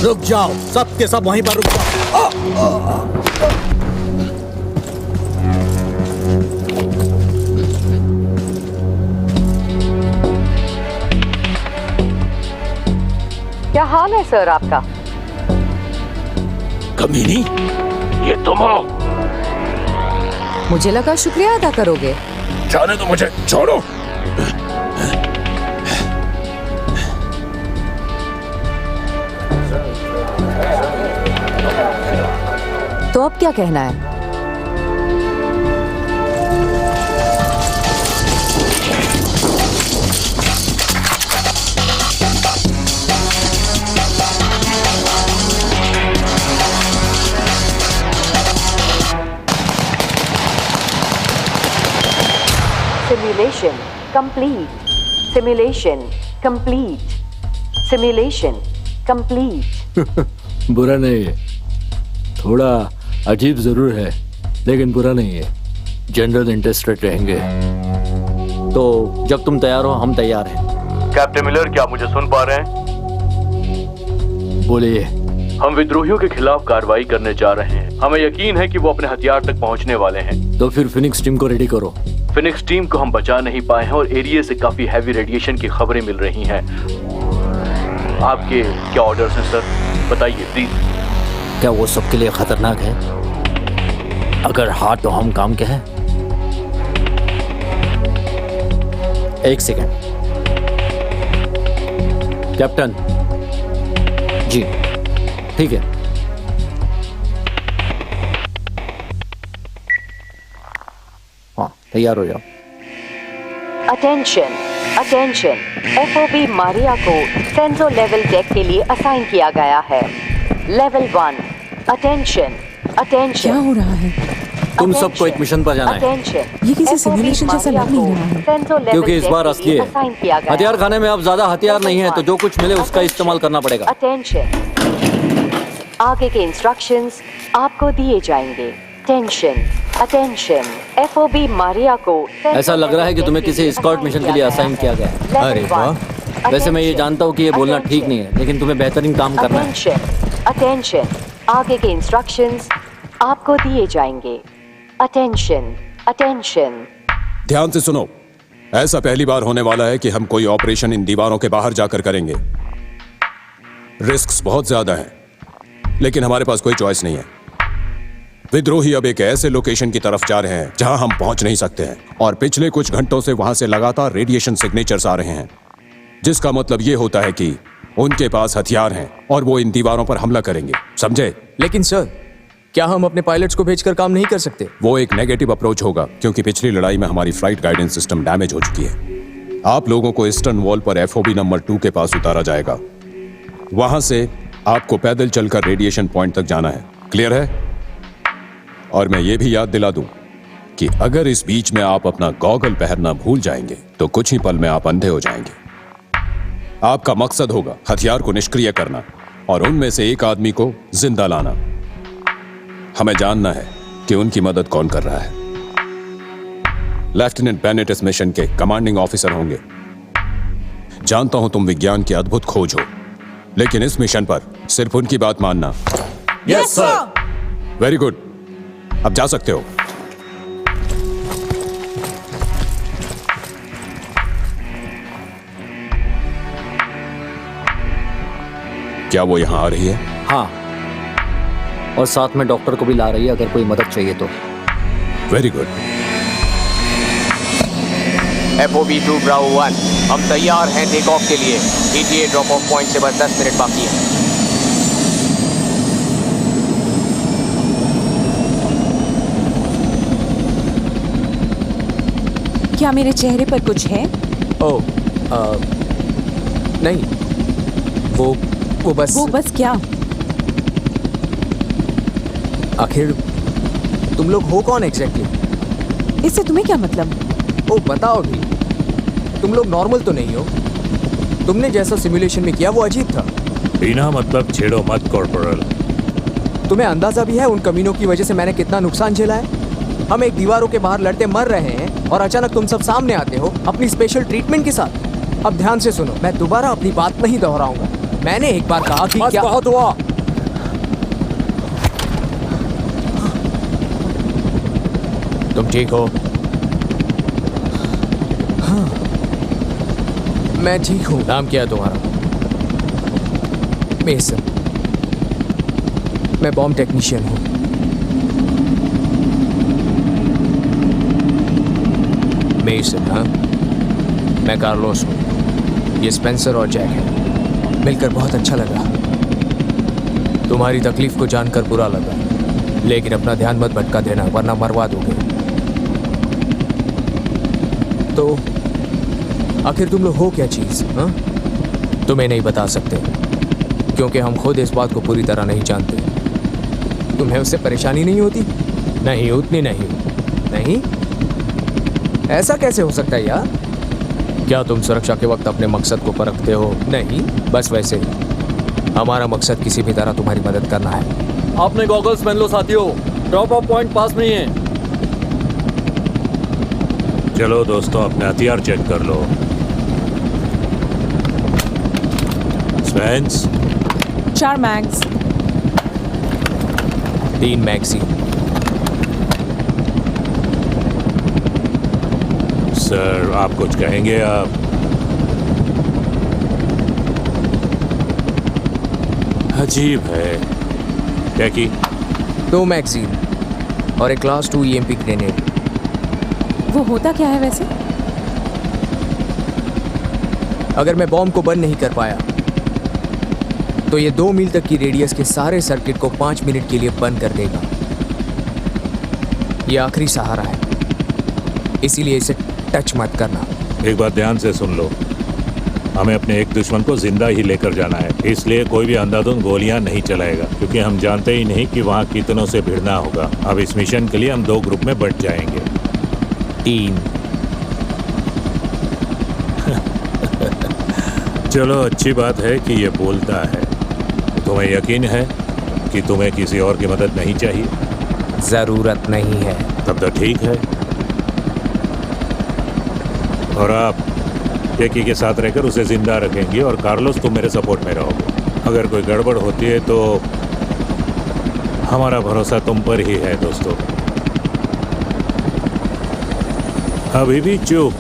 रुक जाओ, सब के सब वहीं पर रुक जाओ। क्या हाल है सर आपका? कमीनी, ये तुम हो? मुझे लगा शुक्रिया अदा करोगे। जाने दो मुझे, छोड़ो। तो अब क्या कहना है? Simulation complete. Simulation complete. Simulation complete. बुरा नहीं है, थोड़ा अजीब जरूर है, लेकिन बुरा नहीं है। जनरल इंटरेस्टेड रहेंगे, तो जब तुम तैयार हो हम तैयार हैं। कैप्टन मिलर, क्या आप मुझे सुन पा रहे हैं? बोलिए। हम विद्रोहियों के खिलाफ कार्रवाई करने जा रहे हैं। हमें यकीन है कि वो अपने हथियार तक पहुंचने वाले हैं। तो फिर फिनिक्स टीम को रेडी करो। फिनिक्स टीम को हम बचा नहीं पाए हैं और एरिया से काफी हैवी रेडिएशन की खबरें मिल रही हैं। आपके क्या ऑर्डर्स हैं सर? बताइए प्लीज। क्या वो सबके लिए खतरनाक है? अगर हाँ तो हम काम के हैं। एक सेकंड कैप्टन जी, ठीक है। हाँ, तैयार हो जाओ। अटेंशन अटेंशन, FOB मारिया को सेंसो लेवल डेक के लिए असाइन किया गया है। लेवल 1। Attention attention. क्या हो रहा है? तुम सबको एक मिशन पर जाना है। ये किसी सिमुलेशन जैसा लग नहीं रहा है। क्योंकि इस बार असली है। हथियार खाने में अब ज्यादा हथियार नहीं है, तो जो कुछ मिले उसका इस्तेमाल करना पड़ेगा। अटेंशन, आगे के इंस्ट्रक्शंस आपको दिए जाएंगे। टेंशन अटेंशन, FOB मारिया को ऐसा लग रहा है कि तुम्हें किसी एस्कॉर्ट मिशन के लिए असाइन किया गया है। अरे वाह। वैसे मैं ये जानता हूँ कि ये बोलना ठीक नहीं है, लेकिन तुम्हें बेहतरीन काम करना है। अटेंशन, आगे के इंस्ट्रक्शंस आपको दिए जाएंगे। Attention attention. ध्यान से सुनो, ऐसा पहली बार होने वाला है कि हम कोई ऑपरेशन इन दीवारों के बाहर जाकर करेंगे। रिस्क्स बहुत ज्यादा हैं, लेकिन हमारे पास कोई चॉइस नहीं है। विद्रोही अब एक ऐसे लोकेशन की तरफ जा रहे हैं जहां हम पहुंच नहीं सकते हैं, और पिछले कुछ घंटों से वहां से लगातार रेडिएशन सिग्नेचर्स आ रहे हैं, जिसका मतलब यह होता है कि उनके पास हथियार हैं और वो इन दीवारों पर हमला करेंगे, समझे? लेकिन सर, क्या हम अपने पायलट्स को भेजकर काम नहीं कर सकते? वो एक नेगेटिव अप्रोच होगा, क्योंकि पिछली लड़ाई में हमारी फ्लाइट गाइडेंस सिस्टम डैमेज हो चुकी है। आप लोगों को ईस्टर्न वॉल पर FOB नंबर 2 के पास उतारा जाएगा। वहां से आपको पैदल चलकर रेडिएशन पॉइंट तक जाना है। क्लियर है? और मैं ये भी याद दिला दूं कि अगर इस बीच में आप अपना गॉगल पहनना भूल जाएंगे तो कुछ ही पल में आप अंधे हो जाएंगे। आपका मकसद होगा हथियार को निष्क्रिय करना और उनमें से एक आदमी को जिंदा लाना। हमें जानना है कि उनकी मदद कौन कर रहा है। लेफ्टिनेंट बेनेट इस मिशन के कमांडिंग ऑफिसर होंगे। जानता हूं तुम विज्ञान की अद्भुत खोज हो, लेकिन इस मिशन पर सिर्फ उनकी बात मानना। Yes sir. वेरी गुड, अब जा सकते हो। क्या वो यहां आ रही है? हाँ, और साथ में डॉक्टर को भी ला रही है अगर कोई मदद चाहिए तो। Very good. FOB2 ब्रावो 1, हम तैयार हैं टेक ऑफ के लिए। ETA ड्रॉप ऑफ पॉइंट से बस 10 मिनट बाकी है। क्या मेरे चेहरे पर कुछ है? नहीं, वो बस क्या? आखिर तुम लोग हो कौन एग्जैक्टली? इससे तुम्हें क्या मतलब? ओ बताओ भी, तुम लोग नॉर्मल तो नहीं हो? तुमने जैसा सिमुलेशन में किया वो अजीब था। बिना मतलब छेड़ो मत कॉर्पोरल। तुम्हें अंदाजा भी है उन कमीनों की वजह से मैंने कितना नुकसान झेला है? हम एक दीवारों के बाहर लड़ते मर रहे हैं और अचानक तुम सब सामने आते हो अपनी स्पेशल ट्रीटमेंट के साथ। अब ध्यान से सुनो, मैं दोबारा अपनी बात नहीं दोहराऊंगा। मैंने एक बार कहा कि क्या बहुत हुआ। तुम ठीक हो? हाँ, मैं ठीक हूँ। नाम क्या है तुम्हारा? मेसन। मैं बॉम्ब टेक्नीशियन हूँ। मेसन? हाँ, मैं कार्लोस हूँ। ये स्पेंसर और जैक है। मिलकर बहुत अच्छा लगा। तुम्हारी तकलीफ को जानकर बुरा लगा, लेकिन अपना ध्यान मत भटका देना वरना मरवा दोगे। तो आखिर तुम लोग हो क्या चीज़? हाँ, तुम्हें नहीं बता सकते क्योंकि हम खुद इस बात को पूरी तरह नहीं जानते। तुम्हें उससे परेशानी नहीं होती? नहीं, उतनी नहीं। नहीं? ऐसा कैसे हो सकता है यार? क्या तुम सुरक्षा के वक्त अपने मकसद को परखते हो? नहीं, बस वैसे ही। हमारा मकसद किसी भी तरह तुम्हारी मदद करना है। आपने गॉगल्स पहन लो साथियों, ड्रॉप ऑफ पॉइंट पास नहीं है। चलो दोस्तों, अपने हथियार चेक कर लो। स्पेंस? 4 मैग्स। 3 मैगजीन। सर, आप कुछ कहेंगे? आप अजीब है। क्या की? 2 मैगजीन और एक क्लास 2 EMP ग्रेनेड। वो होता क्या है वैसे? अगर मैं बॉम्ब को बंद नहीं कर पाया तो ये 2 मील तक की रेडियस के सारे सर्किट को 5 मिनट के लिए बंद कर देगा। ये आखिरी सहारा है, इसीलिए इसे टच मत करना। एक बात ध्यान से सुन लो, हमें अपने एक दुश्मन को जिंदा ही लेकर जाना है, इसलिए कोई भी अंधाधुंध गोलियां नहीं चलाएगा, क्योंकि हम जानते ही नहीं कि वहाँ कितनों से भिड़ना होगा। अब इस मिशन के लिए हम 2 ग्रुप में बंट जाएंगे। 3। चलो, अच्छी बात है कि ये बोलता है। तुम्हें यकीन है कि तुम्हें किसी और की मदद नहीं चाहिए? जरूरत नहीं है। तब तो ठीक है। और आप टेकी के साथ रहकर उसे जिंदा रखेंगे और कार्लोस, तुम मेरे सपोर्ट में रहोगे। अगर कोई गड़बड़ होती है तो हमारा भरोसा तुम पर ही है दोस्तों। अभी भी चुप,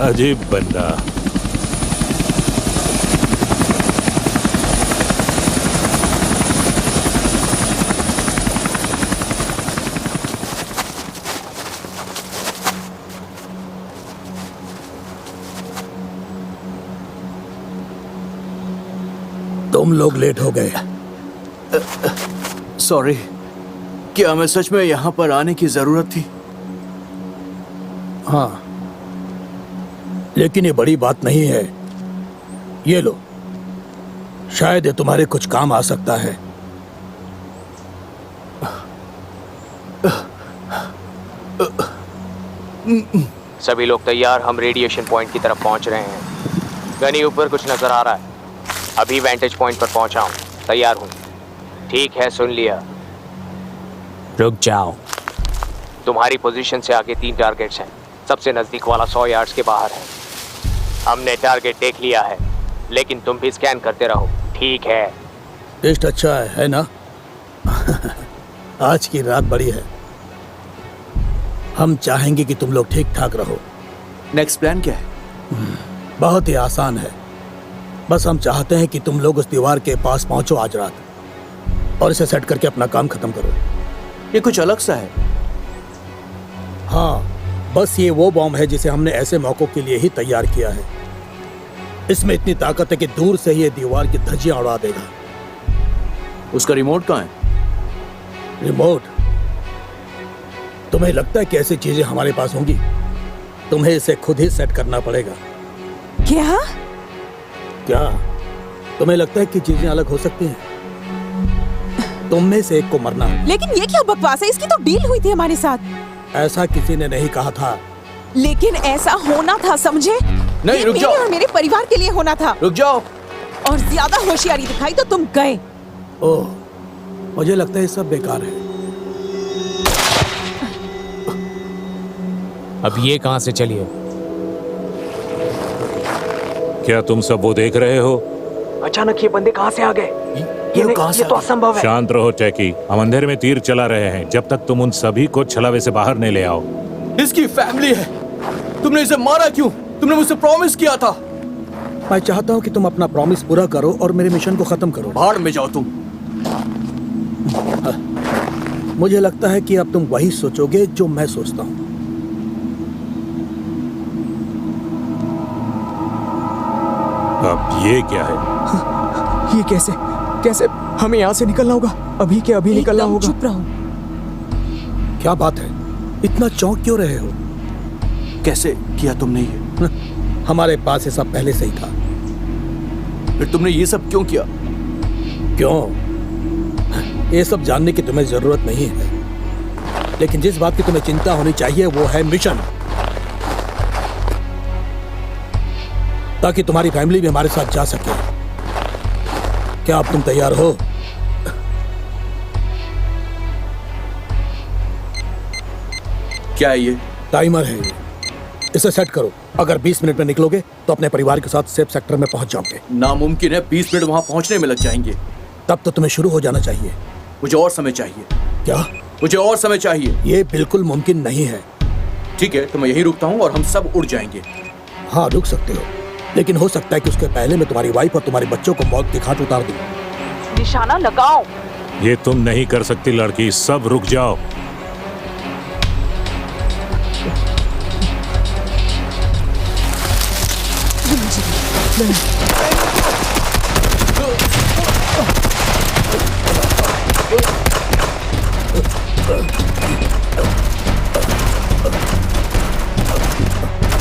अजीब बंदा। तुम लोग लेट हो गए। सॉरी, क्या हमें सच में यहाँ पर आने की जरूरत थी? हाँ, लेकिन ये बड़ी बात नहीं है। ये लो, शायद ये तुम्हारे कुछ काम आ सकता है। सभी लोग तैयार, हम रेडिएशन पॉइंट की तरफ पहुंच रहे हैं। गनी ऊपर कुछ नजर आ रहा है। अभी वेंटेज पॉइंट पर पहुंचा हूं, तैयार हूं। ठीक है, सुन लिया। रुक जाओ। तुम्हारी पोजीशन से आगे 3 टारगेट्स हैं। सबसे नजदीक वाला 100 यार्ड्स के बाहर है। हमने टारगेट देख लिया है, लेकिन तुम भी स्कैन करते रहो, ठीक है? टेस्ट अच्छा है ना? आज की रात बड़ी है। हम चाहेंगे कि तुम लोग ठीक ठाक रहो। नेक्स्ट प्लान क्या है? बहुत ही आसान है। बस हम चाहते हैं कि तुम लोग उस दीवार के पास पहुंचो आज रात और इसे सेट करके अपना काम खत्म करो। ये कुछ अलग सा है। हाँ, बस ये वो बॉम्ब है जिसे हमने ऐसे मौकों के लिए ही तैयार किया है। इसमें इतनी ताकत है कि दूर से ही ये दीवार की धज्जियां उड़ा देगा। उसका रिमोट कहाँ है? रिमोट? तुम्हें लगता है कि ऐसी चीजें हमारे पास होंगी? तुम्हें इसे खुद ही सेट करना पड़ेगा। क्या? क्या तुम्हें लगता है कि चीजें अलग हो सकती हैं? तुम में से एक को मरना है। लेकिन ये क्या बकवास है? इसकी तो डील हुई थी हमारे साथ। ऐसा किसी ने नहीं कहा था। लेकिन ऐसा होना था, समझे? नहीं, ये रुक जाओ। मेरे और मेरे परिवार के लिए होना था। रुक जाओ। और ज्यादा होशियारी दिखाई तो तुम गए। ओह, मुझे लगता है ये सब बेकार है। अब ये कहां से चली है? क्या तुम सब वो देख रहे हो? अचानक ये बंदे कहां से आ गए? ये तो असंभव है। शांत रहो टैकी, हम अंधेरे में तीर चला रहे हैं जब तक तुम उन सभी को छलावे से बाहर नहीं ले आओ। इसकी फैमिली है। तुमने इसे मारा क्यों? तुमने मुझसे प्रॉमिस किया था। मैं चाहता हूँ कि तुम अपना प्रॉमिस पूरा करो और मेरे मिशन को खत्म करो। भाड़ में जाओ तुम। मुझे लगता है कि अब तुम वही सोचोगे जो मैं सोचता हूँ। अब ये क्या है? ये कैसे कैसे हमें यहाँ से निकलना होगा? अभी के अभी निकलना एकदम होगा। चुप रहो। क्या बात है? इतना चौंक क्यों रहे हो? कैसे किया तुमने ये? हमारे पास ये सब पहले से ही था। फिर तुमने ये सब क्यों किया? क्यों? ये सब जानने की तुम्हें जरूरत नहीं है। लेकिन जिस बात की तुम्हें चिंता होनी चाहिए वो है मिशन, ताकि तुम्हारी फैमिली भी हमारे साथ जा सके। क्या अब तुम तैयार हो? क्या है ये? टाइमर है ये। इसे सेट करो। अगर 20 मिनट में निकलोगे तो अपने परिवार के साथ सेफ सेक्टर में पहुंच जाओगे। नामुमकिन है, 20 मिनट वहां पहुंचने में लग जाएंगे। तब तो तुम्हें शुरू हो जाना चाहिए। मुझे और समय चाहिए। क्या? मुझे और समय चाहिए। ये बिल्कुल मुमकिन नहीं है। ठीक है, तो मैं यहीं रुकता हूँ और हम सब उड़ जाएंगे। हाँ, रुक सकते हो, लेकिन हो सकता है कि उसके पहले मैं तुम्हारी वाइफ और तुम्हारे बच्चों को मौत के घाट उतार दूं। निशाना लगाओ। ये तुम नहीं कर सकती लड़की, सब रुक जाओ।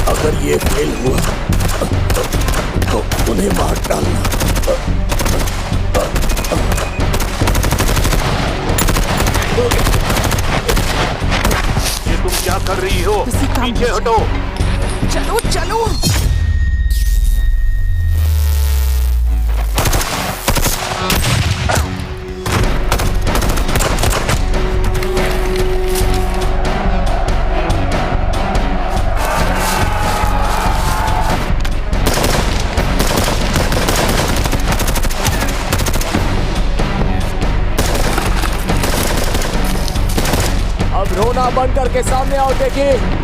अगर ये फेल हुआ तो उन्हें मार डालना। ये तुम क्या कर रही हो? पीछे हटो। चलो चलो। अब रोना बंद करके सामने आओ टेकी।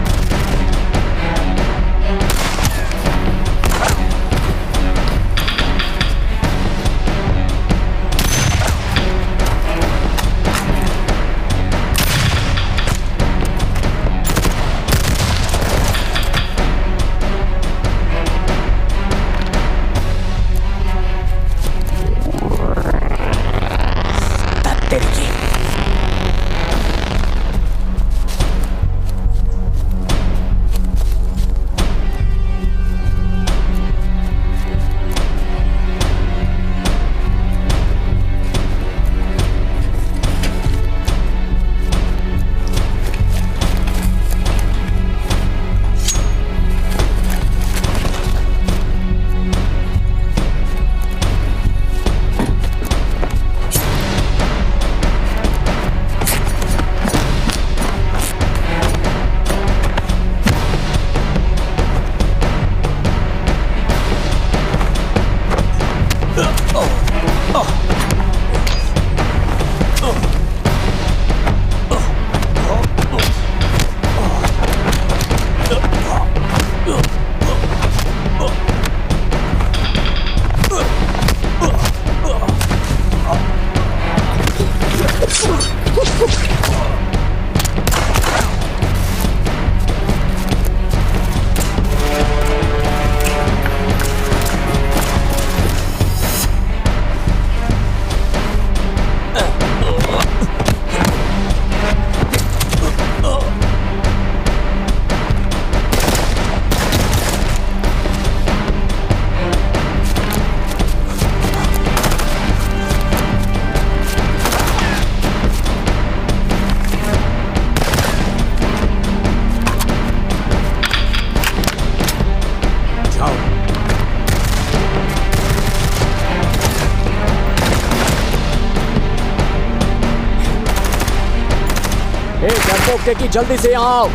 डरपोक की जल्दी से यहाँ आओ।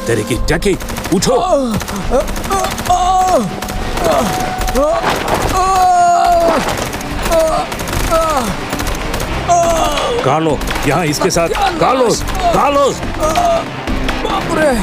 तेरे की जैकी उठो। कार्लो यहाँ इसके साथ। Carlos, Carlos. बाप रे।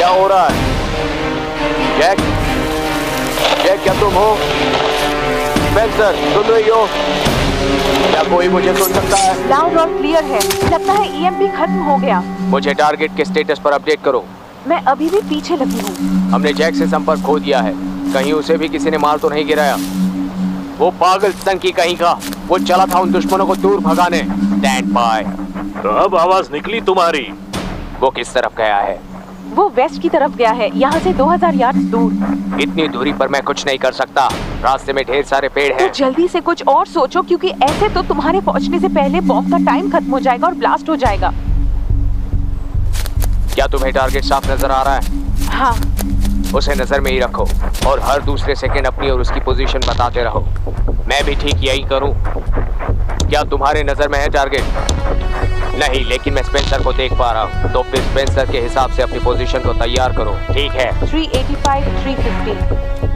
हो रहा है? जैक, जैक क्या तुम हो? स्पेंसर, सुन रही हो? क्या कोई मुझे सुन सकता है? लाउड और क्लियर है। लगता है ईएमपी खत्म हो गया। मुझे टारगेट के स्टेटस पर अपडेट करो। मैं अभी भी पीछे लगी हूँ। हमने जैक से संपर्क खो दिया है। कहीं उसे भी किसी ने मार तो नहीं गिराया? वो पागल संकी कहीं का, वो चला था उन दुश्मनों को दूर भगाने। Stand by. तो अब आवाज निकली तुम्हारी। वो किस तरफ गया है? वो वेस्ट की तरफ गया है, यहाँ से 2000 यार्ड दूर। इतनी दूरी पर मैं कुछ नहीं कर सकता। रास्ते में ढेर सारे पेड़ हैं। तो जल्दी से कुछ और सोचो, क्योंकि ऐसे तो तुम्हारे पहुँचने से पहले बॉम्ब का टाइम खत्म हो जाएगा और ब्लास्ट हो जाएगा। क्या तुम्हें टारगेट साफ नजर आ रहा है? हाँ। उसे नजर में ही रखो और हर दूसरे सेकंड अपनी और उसकी पोजीशन बताते रहो। मैं भी ठीक यही करूं। क्या तुम्हारे नजर में है टारगेट? नहीं, लेकिन मैं स्पेंसर को देख पा रहा हूं। तो फिर स्पेंसर के हिसाब से अपनी पोजीशन को तैयार करो। ठीक है? 385, 350।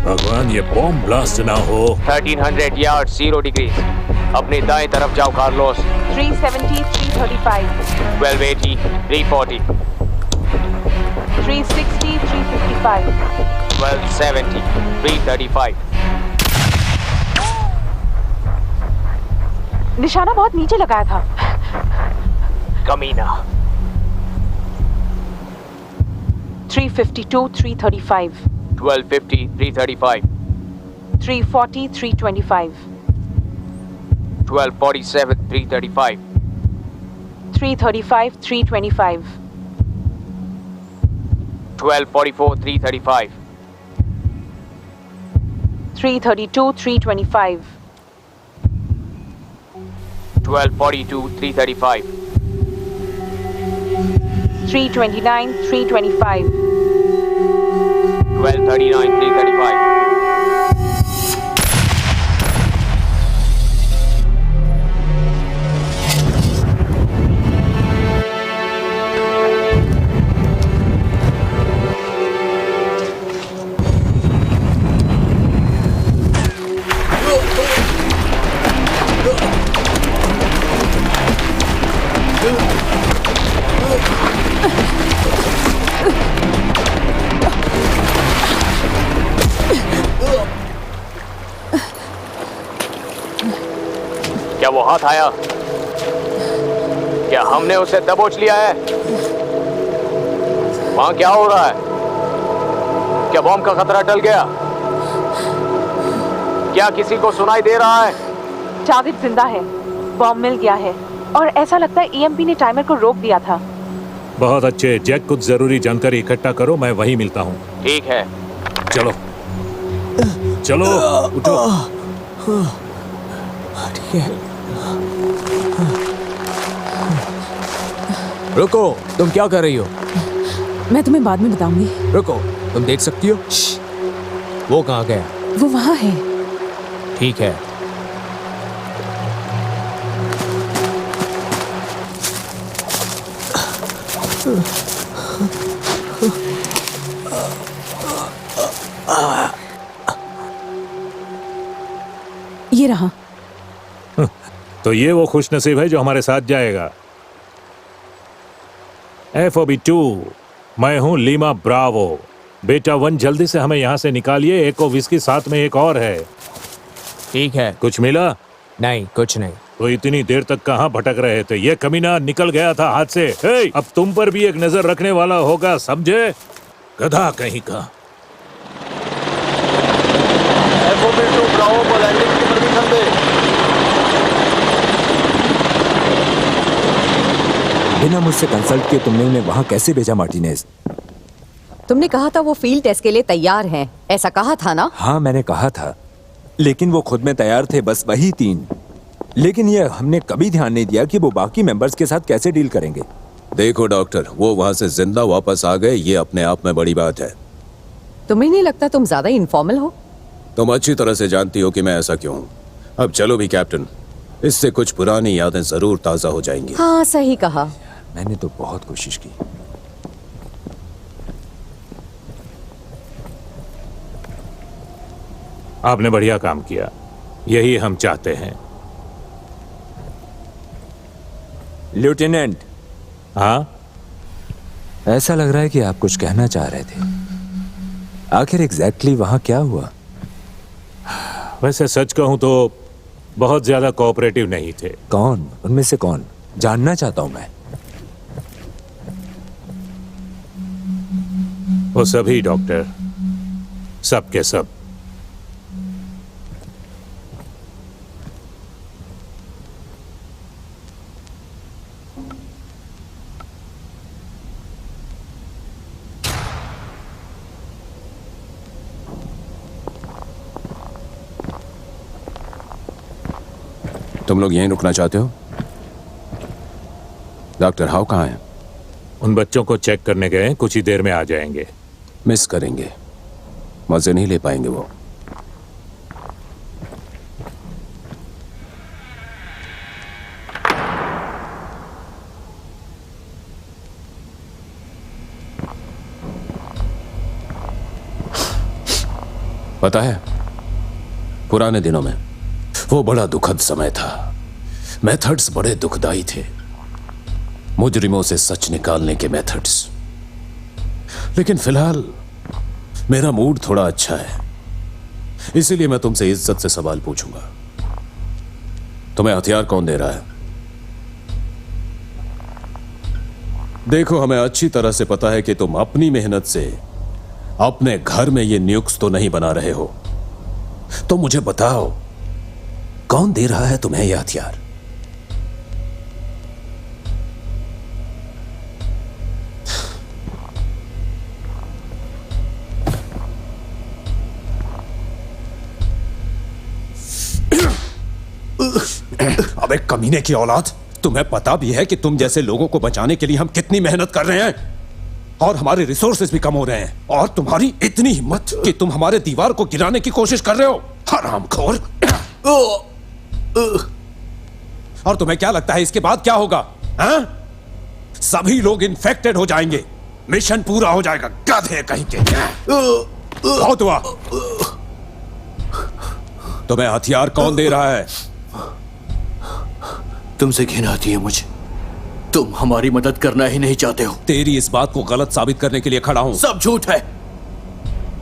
भगवान ये बॉम्ब ब्लास्ट ना हो। 1300 यार्ड 0 डिग्री। अपनी दाएं तरफ जाओ कार्लोस। 370, 335। 1280, 340। 360, 355। 1270, 335। निशाना बहुत नीचे लगाया था। कमीना। 352, 335। 1250, 335। 340, 325। 1247, 335। 335, 325। 12:44, 3:35. 3:32, 3:25. 12:42, 3:35. 3:29, 3:25. 12:39, 3:35. क्या वो हाथ आया? क्या हमने उसे दबोच लिया है? वहां क्या हो रहा है? क्या बॉम्ब का खतरा टल गया? क्या किसी को सुनाई दे रहा है? जावेद जिंदा है, बॉम्ब मिल गया है और ऐसा लगता है ईएमपी ने टाइमर को रोक दिया था। बहुत अच्छे जैक, कुछ जरूरी जानकारी इकट्ठा करो, मैं वहीं मिलता हूँ। ठीक है। चलो चलो उठो। ठीक है। रुको, तुम क्या कर रही हो? मैं तुम्हें बाद में बताऊंगी। रुको, तुम देख सकती हो? वो कहाँ गया? वो वहाँ है। ठीक है। ये रहा। तो ये वो खुश नसीब है जो हमारे साथ जाएगा। FOB2, मैं हूं लीमा ब्रावो। बेटा 1, जल्दी से हमें यहाँ से निकालिए। एक और विस्की, साथ में एक और है। ठीक है। कुछ मिला? नहीं, कुछ नहीं। तो इतनी देर तक कहाँ भटक रहे थे? ये कमीना निकल गया था हाथ से। हे, अब तुम पर भी एक नजर रखने वाला होगा, समझे? गधा कहीं का। FOB2 ब्रावो को लैंडिंग की परमिशन दे। बिना मुझसे कंसल्ट किए तुमने उन्हें वहां कैसे भेजा मार्टिनेज? तुमने कहा था वो फील्ड टेस्ट के लिए तैयार हैं, ऐसा कहा था ना? हाँ, मैंने कहा था, लेकिन वो खुद में तैयार थे, बस वही 3। लेकिन ये हमने कभी ध्यान नहीं दिया कि वो बाकी मेंबर्स के साथ कैसे डील करेंगे। देखो डॉक्टर, वो वहां से जिंदा वापस आ गए, ये अपने आप में बड़ी बात है। तुम्हें नहीं लगता तुम ज्यादा इनफॉर्मल हो? तुम अच्छी तरह से जानती हो कि मैं ऐसा क्यों हूँ। अब चलो भी कैप्टन, इससे कुछ पुरानी यादें जरूर ताजा हो जाएंगी। हाँ, सही कहा। मैंने तो बहुत कोशिश की। आपने बढ़िया काम किया, यही हम चाहते हैं। लेफ्टिनेंट। हाँ? ऐसा लग रहा है कि आप कुछ कहना चाह रहे थे। आखिर एग्जैक्टली वहां क्या हुआ? वैसे सच कहूं तो बहुत ज्यादा कोऑपरेटिव नहीं थे। कौन? उनमें से कौन? जानना चाहता हूं मैं। वो सभी डॉक्टर, सब के सब। तुम लोग यहीं रुकना चाहते हो? डॉक्टर हाउ कहाँ हैं? उन बच्चों को चेक करने गए हैं, कुछ ही देर में आ जाएंगे। मिस करेंगे, मजे नहीं ले पाएंगे वो। पता है, पुराने दिनों में वो बड़ा दुखद समय था। मेथड्स बड़े दुखदाई थे, मुजरिमों से सच निकालने के मेथड्स। लेकिन फिलहाल मेरा मूड थोड़ा अच्छा है, इसीलिए मैं तुमसे इज्जत से सवाल पूछूंगा। तुम्हें हथियार कौन दे रहा है? देखो, हमें अच्छी तरह से पता है कि तुम अपनी मेहनत से अपने घर में ये न्यूक्स तो नहीं बना रहे हो। तो मुझे बताओ, कौन दे रहा है तुम्हें यह हथियार? अबे कमीने की औलाद, तुम्हें पता भी है कि तुम जैसे लोगों को बचाने के लिए हम कितनी मेहनत कर रहे हैं और हमारे रिसोर्सेज भी कम हो रहे हैं, और तुम्हारी इतनी हिम्मत कि तुम हमारे दीवार को गिराने की कोशिश कर रहे हो, हरामखोर। और तुम्हें क्या लगता है इसके बाद क्या होगा? हाँ? सभी लोग इन्फेक्टेड हो जाएंगे, मिशन पूरा हो जाएगा, गधे कहीं के। बहुत हुआ। तुम्हें हथियार कौन दे रहा है? तुमसे घिन आती है मुझे, तुम हमारी मदद करना ही नहीं चाहते हो। तेरी इस बात को गलत साबित करने के लिए खड़ा हूं। सब झूठ है,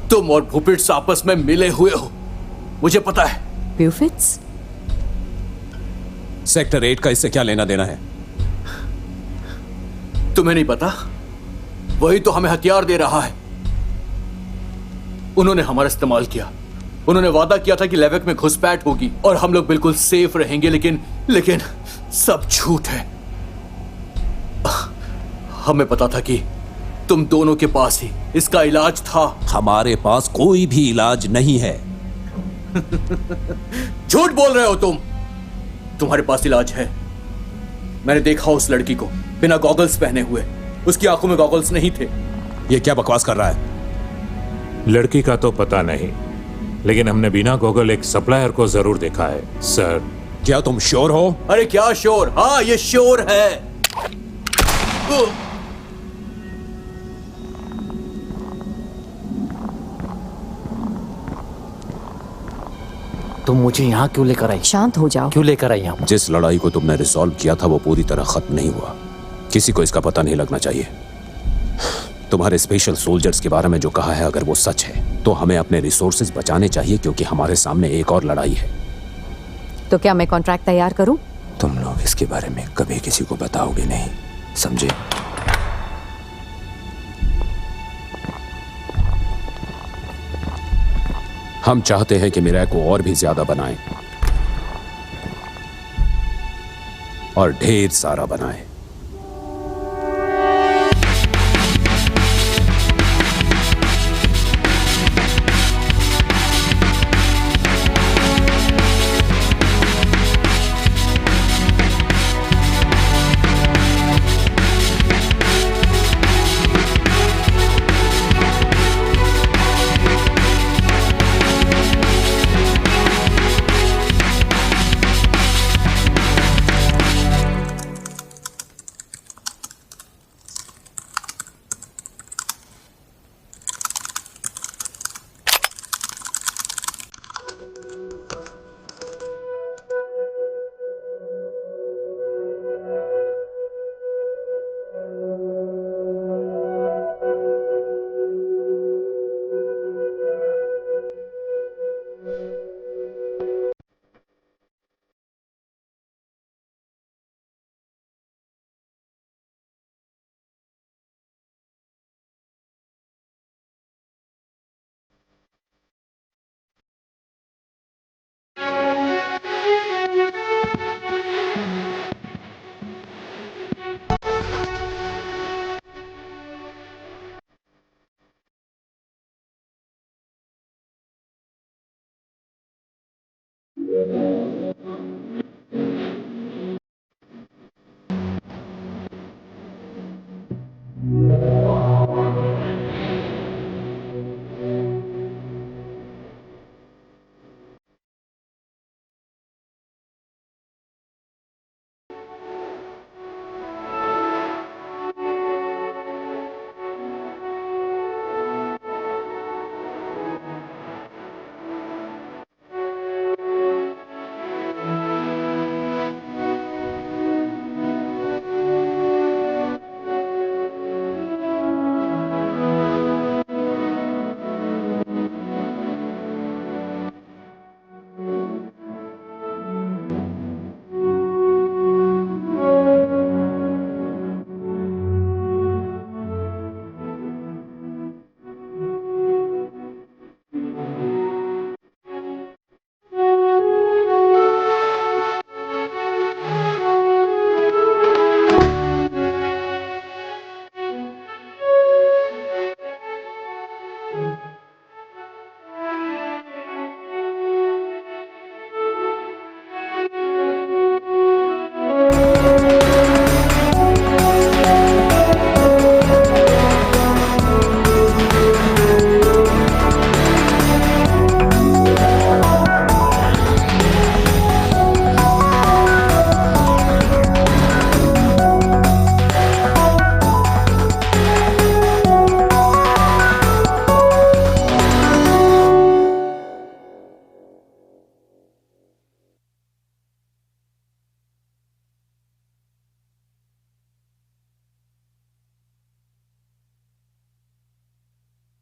तुम और भूपिट्स आपस में मिले हुए हो, मुझे पता है। ब्यूफिट्स? सेक्टर 8 का इससे क्या लेना देना है? तुम्हें नहीं पता? वही तो हमें हथियार दे रहा है। उन्होंने हमारा इस्तेमाल किया, उन्होंने वादा किया था कि लेवेक में घुसपैठ होगी और हम लोग बिल्कुल सेफ रहेंगे, लेकिन सब झूठ है। हमें पता था कि तुम दोनों के पास ही इसका इलाज था। हमारे पास कोई भी इलाज नहीं है। झूठ बोल रहे हो तुम। तुम्हारे पास इलाज है। मैंने देखा उस लड़की को बिना गॉगल्स पहने हुए, उसकी आंखों में गॉगल्स नहीं थे। ये क्या बकवास कर रहा है? लड़की का तो पता नहीं, लेकिन हमने बिना गॉगल एक सप्लायर को जरूर देखा है सर। क्या तुम श्योर हो? अरे क्या श्योर? हाँ, ये श्योर है। तुम मुझे यहाँ क्यों लेकर आई? शांत हो जाओ। क्यों लेकर आई यहाँ? जिस लड़ाई को तुमने रिसॉल्व किया था वो पूरी तरह खत्म नहीं हुआ। किसी को इसका पता नहीं लगना चाहिए। तुम्हारे स्पेशल सोल्जर्स के बारे में जो कहा है, अगर वो सच है तो हमें अपने रिसोर्सेज बचाने चाहिए, क्योंकि हमारे सामने एक और लड़ाई है। तो क्या मैं कॉन्ट्रैक्ट तैयार करूं? तुम लोग इसके बारे में कभी किसी को बताओगे नहीं, समझे? हम चाहते हैं कि मिराय को और भी ज्यादा बनाएं और ढेर सारा बनाएं।